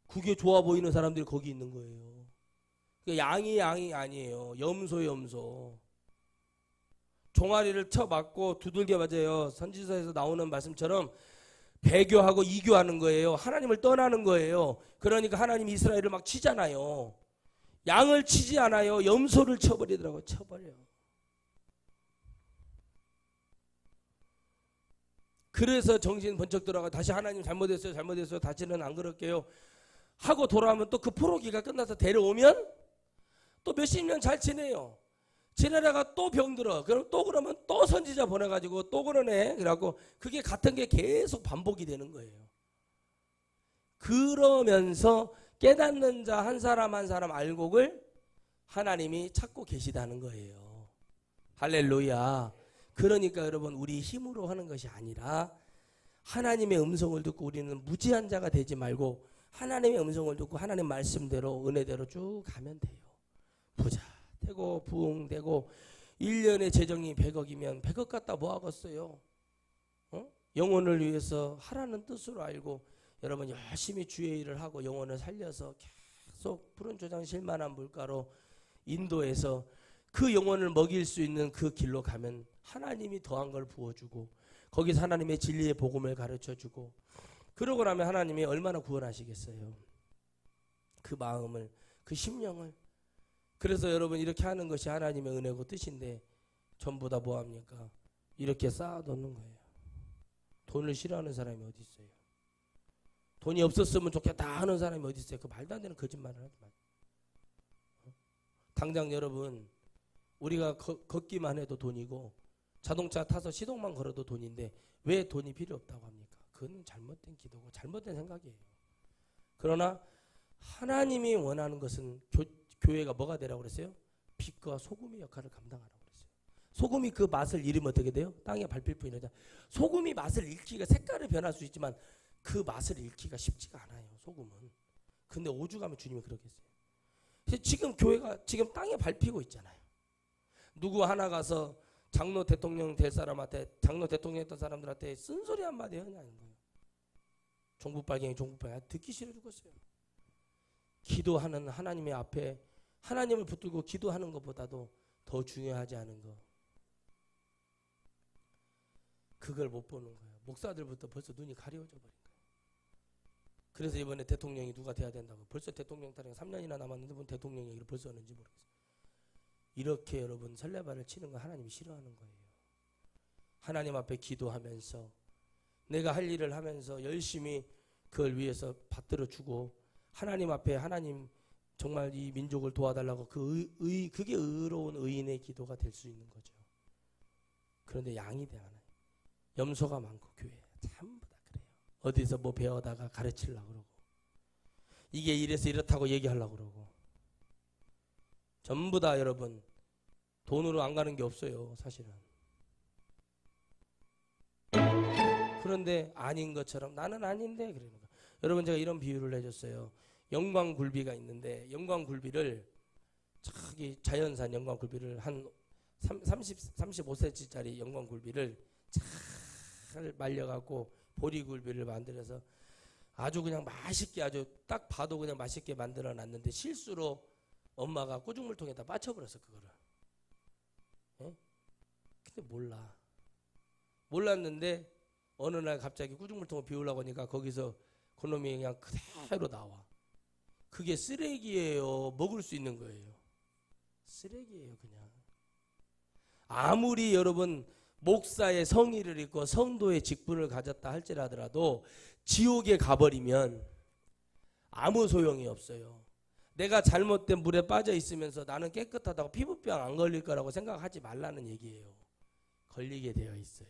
그게 좋아 보이는 사람들이 거기 있는 거예요. 양이 아니에요. 염소. 종아리를 쳐맞고 두들겨 맞아요. 선지서에서 나오는 말씀처럼 배교하고 이교하는 거예요. 하나님을 떠나는 거예요. 그러니까 하나님이 이스라엘을 막 치잖아요. 양을 치지 않아요. 염소를 쳐버리더라고요. 쳐버려요. 그래서 정신 번쩍 들어가 다시 하나님 잘못했어요. 다시는 안 그럴게요 하고 돌아오면 또 그 포로기가 끝나서 데려오면 또 몇십 년 잘 지내요. 지내다가 또 병들어. 그러면 또 선지자 보내가지고 또 그러네. 그래갖고 그게 같은 게 계속 반복이 되는 거예요. 그러면서 깨닫는 자 한 사람 한 사람 알곡을 하나님이 찾고 계시다는 거예요. 할렐루야. 그러니까 여러분, 우리 힘으로 하는 것이 아니라 하나님의 음성을 듣고 우리는 무지한 자가 되지 말고 하나님의 음성을 듣고 하나님 말씀대로 은혜대로 쭉 가면 돼요. 부자 되고 부흥 되고 1년에 재정이 100억이면 100억 갖다 뭐 하겠어요? 영혼을 위해서 하라는 뜻으로 알고 여러분 열심히 주의 일을 하고 영혼을 살려서 계속 푸른 초장 실만한 물가로 인도해서 그 영혼을 먹일 수 있는 그 길로 가면 하나님이 더한 걸 부어주고 거기서 하나님의 진리의 복음을 가르쳐주고 그러고 나면 하나님이 얼마나 구원하시겠어요. 그 마음을, 그 심령을. 그래서 여러분 이렇게 하는 것이 하나님의 은혜고 뜻인데 전부 다 뭐합니까? 이렇게 쌓아놓는 거예요. 돈을 싫어하는 사람이 어디 있어요? 돈이 없었으면 좋겠다 하는 사람이 어디 있어요? 그 말도 안 되는 거짓말을 하지 마세요. 당장 여러분 우리가 걷기만 해도 돈이고 자동차 타서 시동만 걸어도 돈인데 왜 돈이 필요 없다고 합니까? 그건 잘못된 기도고 잘못된 생각이에요. 그러나 하나님이 원하는 것은 교회가 뭐가 되라고 그랬어요? 빛과 소금의 역할을 감당하라고 그랬어요. 소금이 그 맛을 잃으면 어떻게 돼요? 땅에 밟힐 뿐이라. 소금이 맛을 잃기가 색깔을 변할 수 있지만 그 맛을 잃기가 쉽지가 않아요. 소금은. 근데 오죽하면 주님이 그러겠어요. 지금 교회가 지금 땅에 밟히고 있잖아요. 누구 하나 가서 장로 대통령 될 사람한테, 장로 대통령 했던 사람들한테 쓴소리 한마디 하냐는 거예요. 종북발갱이 듣기 싫어 죽었어요. 기도하는 하나님의 앞에 하나님을 붙들고 기도하는 것보다도 더 중요하지 않은 거, 그걸 못 보는 거예요. 목사들부터 벌써 눈이 가려워져 버린 거예요. 그래서 이번에 대통령이 누가 돼야 된다고. 벌써 대통령 타령 3년이나 남았는데 뭔 대통령 얘기를 벌써 하는지 모르겠어요. 이렇게 여러분 설레발을 치는 거 하나님이 싫어하는 거예요. 하나님 앞에 기도하면서 내가 할 일을 하면서 열심히 그걸 위해서 받들어 주고 하나님 앞에 하나님 정말 이 민족을 도와달라고 그게 의로운 의인의 기도가 될 수 있는 거죠. 그런데 양이 돼 하나요. 염소가 많고 교회 전부 다 그래요. 어디서 뭐 배워다가 가르치려고 그러고 이게 이래서 이렇다고 얘기하려고 그러고 전부 다 여러분 돈으로 안 가는 게 없어요. 사실은. 그런데 아닌 것처럼 나는 아닌데 그러는 거예요. 여러분 제가 이런 비유를 해줬어요. 영광굴비가 있는데 영광굴비를 저기 자연산 영광굴비를 한 35cm짜리 영광굴비를 잘 말려갖고 보리굴비를 만들어서 아주 그냥 맛있게 아주 딱 봐도 그냥 맛있게 만들어 놨는데 실수로 엄마가 꾸중물통에다 빠쳐버렸어 그거를. 예? 근데 몰랐는데 어느 날 갑자기 꾸중물통을 비우려고 하니까 거기서 그놈이 그냥 그대로 나와. 그게 쓰레기예요? 먹을 수 있는 거예요? 쓰레기예요 그냥. 아무리 여러분 목사의 성의를 입고 성도의 직분을 가졌다 할지라도 지옥에 가버리면 아무 소용이 없어요. 내가 잘못된 물에 빠져 있으면서 나는 깨끗하다고 피부병 안 걸릴 거라고 생각하지 말라는 얘기예요. 걸리게 되어 있어요.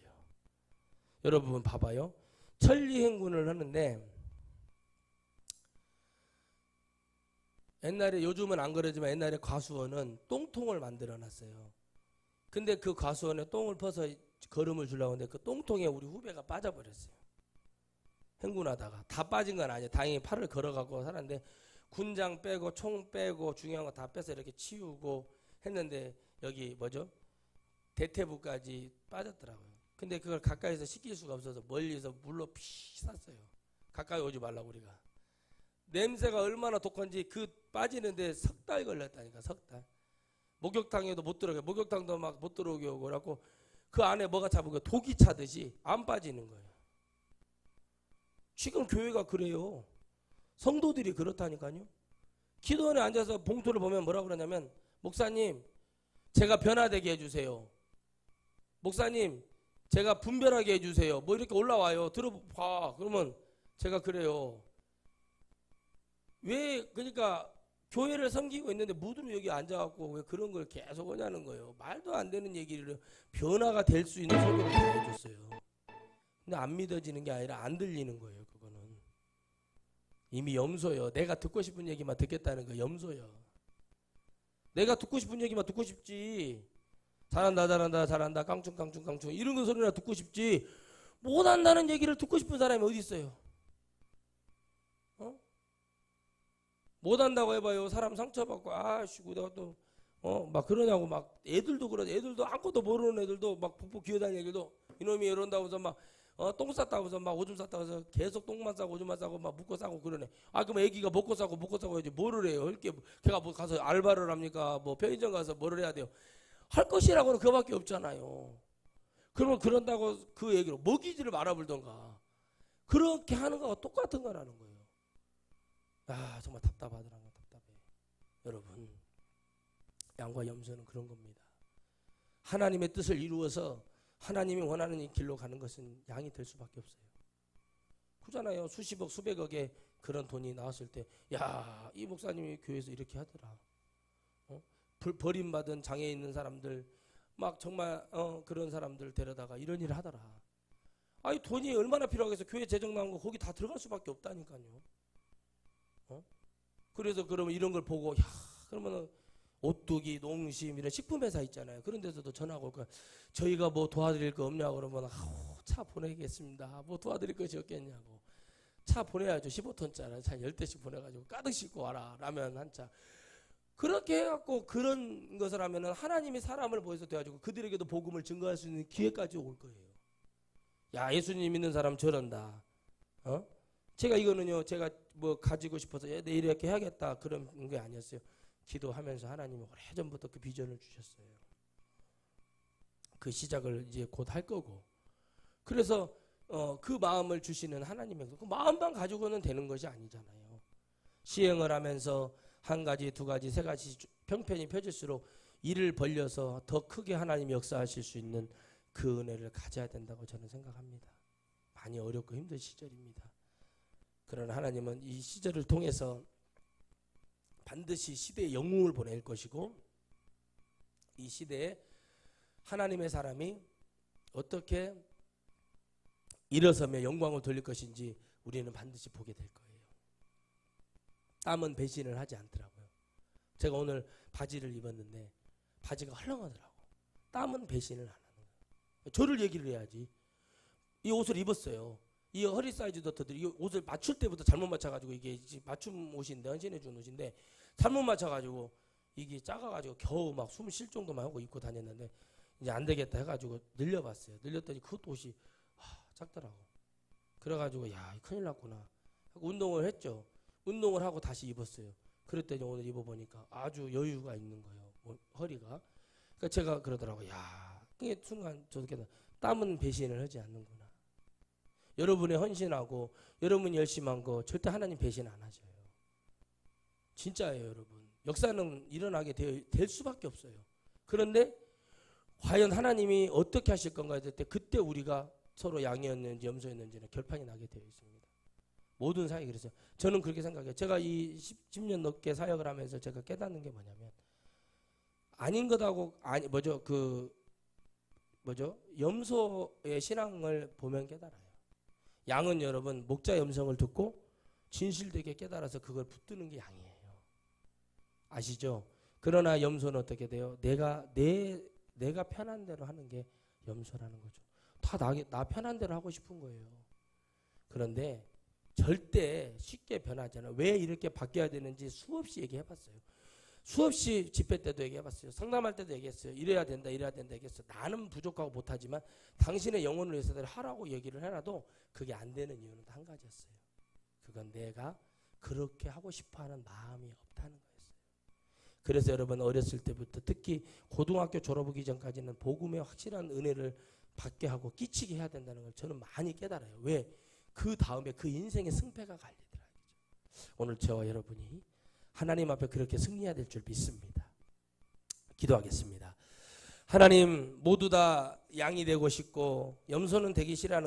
여러분 봐봐요. 천리행군을 하는데 옛날에 요즘은 안 그러지만 옛날에 과수원은 똥통을 만들어 놨어요. 근데 그 과수원에 똥을 퍼서 거름을 주려고 하는데 그 똥통에 우리 후배가 빠져버렸어요. 행군하다가. 다 빠진 건 아니에요. 다행히 팔을 걸어가고 살았는데 군장 빼고 총 빼고 중요한 거 다 빼서 이렇게 치우고 했는데 여기 뭐죠? 대퇴부까지 빠졌더라고요. 근데 그걸 가까이서 씻길 수가 없어서 멀리서 물로 피 쌌어요. 가까이 오지 말라고 우리가. 냄새가 얼마나 독한지 그 빠지는데 석 달 걸렸다니까. 석 달. 목욕탕에도 못 들어가요. 목욕탕도 막 못 들어오게 오고 그래갖고 그 안에 뭐가 잡은 독이 차듯이 안 빠지는 거예요. 지금 교회가 그래요. 성도들이 그렇다니까요. 기도원에 앉아서 봉투를 보면 뭐라고 그러냐면 목사님 제가 변화되게 해주세요. 목사님 제가 분별하게 해주세요. 뭐 이렇게 올라와요. 들어봐. 그러면 제가 그래요. 왜 그러니까 교회를 섬기고 있는데 무드로 여기 앉아갖고 왜 그런 걸 계속 하냐는 거예요. 말도 안 되는 얘기를 변화가 될 수 있는 소리를 다 해줬어요. 근데 안 믿어지는 게 아니라 안 들리는 거예요. 그거는. 이미 염소요. 내가 듣고 싶은 얘기만 듣겠다는 거 염소요. 내가 듣고 싶은 얘기만 듣고 싶지. 잘한다 잘한다 잘한다 깡충 이런 거 소리나 듣고 싶지. 못한다는 얘기를 듣고 싶은 사람이 어디 있어요? 못한다고 해봐요. 사람 상처받고 아씨고 내가 또 막 그러냐고 막 애들도 그러지. 애들도 아무것도 모르는 애들도 막 북북 기어다니는 애들도 이놈이 이런다고 해서 막 똥 쌌다고 해서 막 오줌 쌌다고 해서 계속 똥만 싸고 오줌만 싸고 막 묻고 싸고 그러네. 그럼 애기가 먹고 싸고 해야지 뭐를 해요? 이렇게 걔가 뭐 가서 알바를 합니까? 뭐 편의점 가서 뭐를 해야 돼요? 할 것이라고는 그거밖에 없잖아요. 그러면 그런다고 그 얘기로 먹이지를 말아불던가 그렇게 하는 거가 똑같은 거라는 거예요. 정말 답답하더라고요. 답답해. 여러분, 양과 염소는 그런 겁니다. 하나님의 뜻을 이루어서 하나님이 원하는 이 길로 가는 것은 양이 될 수밖에 없어요. 그잖아요. 수십억 수백억의 그런 돈이 나왔을 때 이 목사님이 교회에서 이렇게 하더라. 버림받은 장애 있는 사람들 막 정말 그런 사람들 데려다가 이런 일을 하더라. 이 돈이 얼마나 필요하겠어. 교회 재정 나온 거 거기 다 들어갈 수밖에 없다니까요. 그래서 그러면 이런 걸 보고 그러면은 오뚜기, 농심 이런 식품회사 있잖아요. 그런 데서도 전화가 올 거야. 저희가 뭐 도와드릴 거 없냐고 그러면 차 보내겠습니다. 뭐 도와드릴 것이 없겠냐고. 차 보내야죠. 15톤짜리 차 10대씩 보내가지고 가득 싣고 와라. 라면 한 차. 그렇게 해갖고 그런 것을 하면은 하나님이 사람을 보여서 돼가지고 그들에게도 복음을 증거할 수 있는 기회까지 올 거예요. 예수님 믿는 사람 저런다. 제가 이거는요. 제가 뭐 가지고 싶어서 내일 이렇게 해야겠다 그런 게 아니었어요. 기도하면서 하나님이 오래전부터 그 비전을 주셨어요. 그 시작을 이제 곧 할 거고. 그래서 그 마음을 주시는 하나님의 그 마음만 가지고는 되는 것이 아니잖아요. 시행을 하면서 한 가지, 두 가지, 세 가지 평편이 펴질수록 일을 벌려서 더 크게 하나님이 역사하실 수 있는 그 은혜를 가져야 된다고 저는 생각합니다. 많이 어렵고 힘든 시절입니다. 그러나 하나님은 이 시절을 통해서 반드시 시대에 영웅을 보낼 것이고 이 시대에 하나님의 사람이 어떻게 일어서며 영광을 돌릴 것인지 우리는 반드시 보게 될 거예요. 땀은 배신을 하지 않더라고요. 제가 오늘 바지를 입었는데 바지가 헐렁하더라고. 땀은 배신을 안 하는 거예요. 저를 얘기를 해야지. 이 옷을 입었어요. 이 허리 사이즈도 이 옷을 맞출 때부터 잘못 맞춰가지고 이게 맞춤 옷인데 헌신해 준 옷인데 잘못 맞춰가지고 이게 작아가지고 겨우 막 숨 쉴 정도만 하고 입고 다녔는데 이제 안 되겠다 해가지고 늘려봤어요. 늘렸더니 그 옷이 작더라고. 그래가지고 큰일 났구나 하고 운동을 했죠. 운동을 하고 다시 입었어요. 그랬더니 오늘 입어보니까 아주 여유가 있는 거예요. 허리가. 그러니까 제가 그러더라고요. 이게 순간 저렇게 땀은 배신을 하지 않는구나. 여러분의 헌신하고 여러분이 열심히 한 거 절대 하나님 배신 안 하셔요. 진짜예요, 여러분. 역사는 일어나게 될 수밖에 없어요. 그런데 과연 하나님이 어떻게 하실 건가 했을 때 그때 우리가 서로 양이었는지 염소였는지는 결판이 나게 되어 있습니다. 모든 사역이 그래서 저는 그렇게 생각해요. 제가 이 10년 넘게 사역을 하면서 제가 깨닫는 게 뭐냐면 아닌 것하고 염소의 신앙을 보면 깨달아요. 양은 여러분 목자의 음성을 듣고 진실되게 깨달아서 그걸 붙드는 게 양이에요. 아시죠? 그러나 염소는 어떻게 돼요? 내가 편한 대로 하는 게 염소라는 거죠. 다 나 편한 대로 하고 싶은 거예요. 그런데 절대 쉽게 변하지 않아요. 왜 이렇게 바뀌어야 되는지 수없이 얘기해봤어요. 수없이 집회 때도 얘기해봤어요. 상담할 때도 얘기했어요. 이래야 된다 얘기했어요. 나는 부족하고 못하지만 당신의 영혼을 위해서 하라고 얘기를 해놔도 그게 안 되는 이유는 한 가지였어요. 그건 내가 그렇게 하고 싶어하는 마음이 없다는 거였어요. 그래서 여러분 어렸을 때부터 특히 고등학교 졸업하기 전까지는 복음의 확실한 은혜를 받게 하고 끼치게 해야 된다는 걸 저는 많이 깨달아요. 왜? 그 다음에 그 인생의 승패가 갈리더라고요. 오늘 저와 여러분이 하나님 앞에 그렇게 승리해야 될 줄 믿습니다. 기도하겠습니다. 하나님 모두 다 양이 되고 싶고 염소는 되기 싫어하는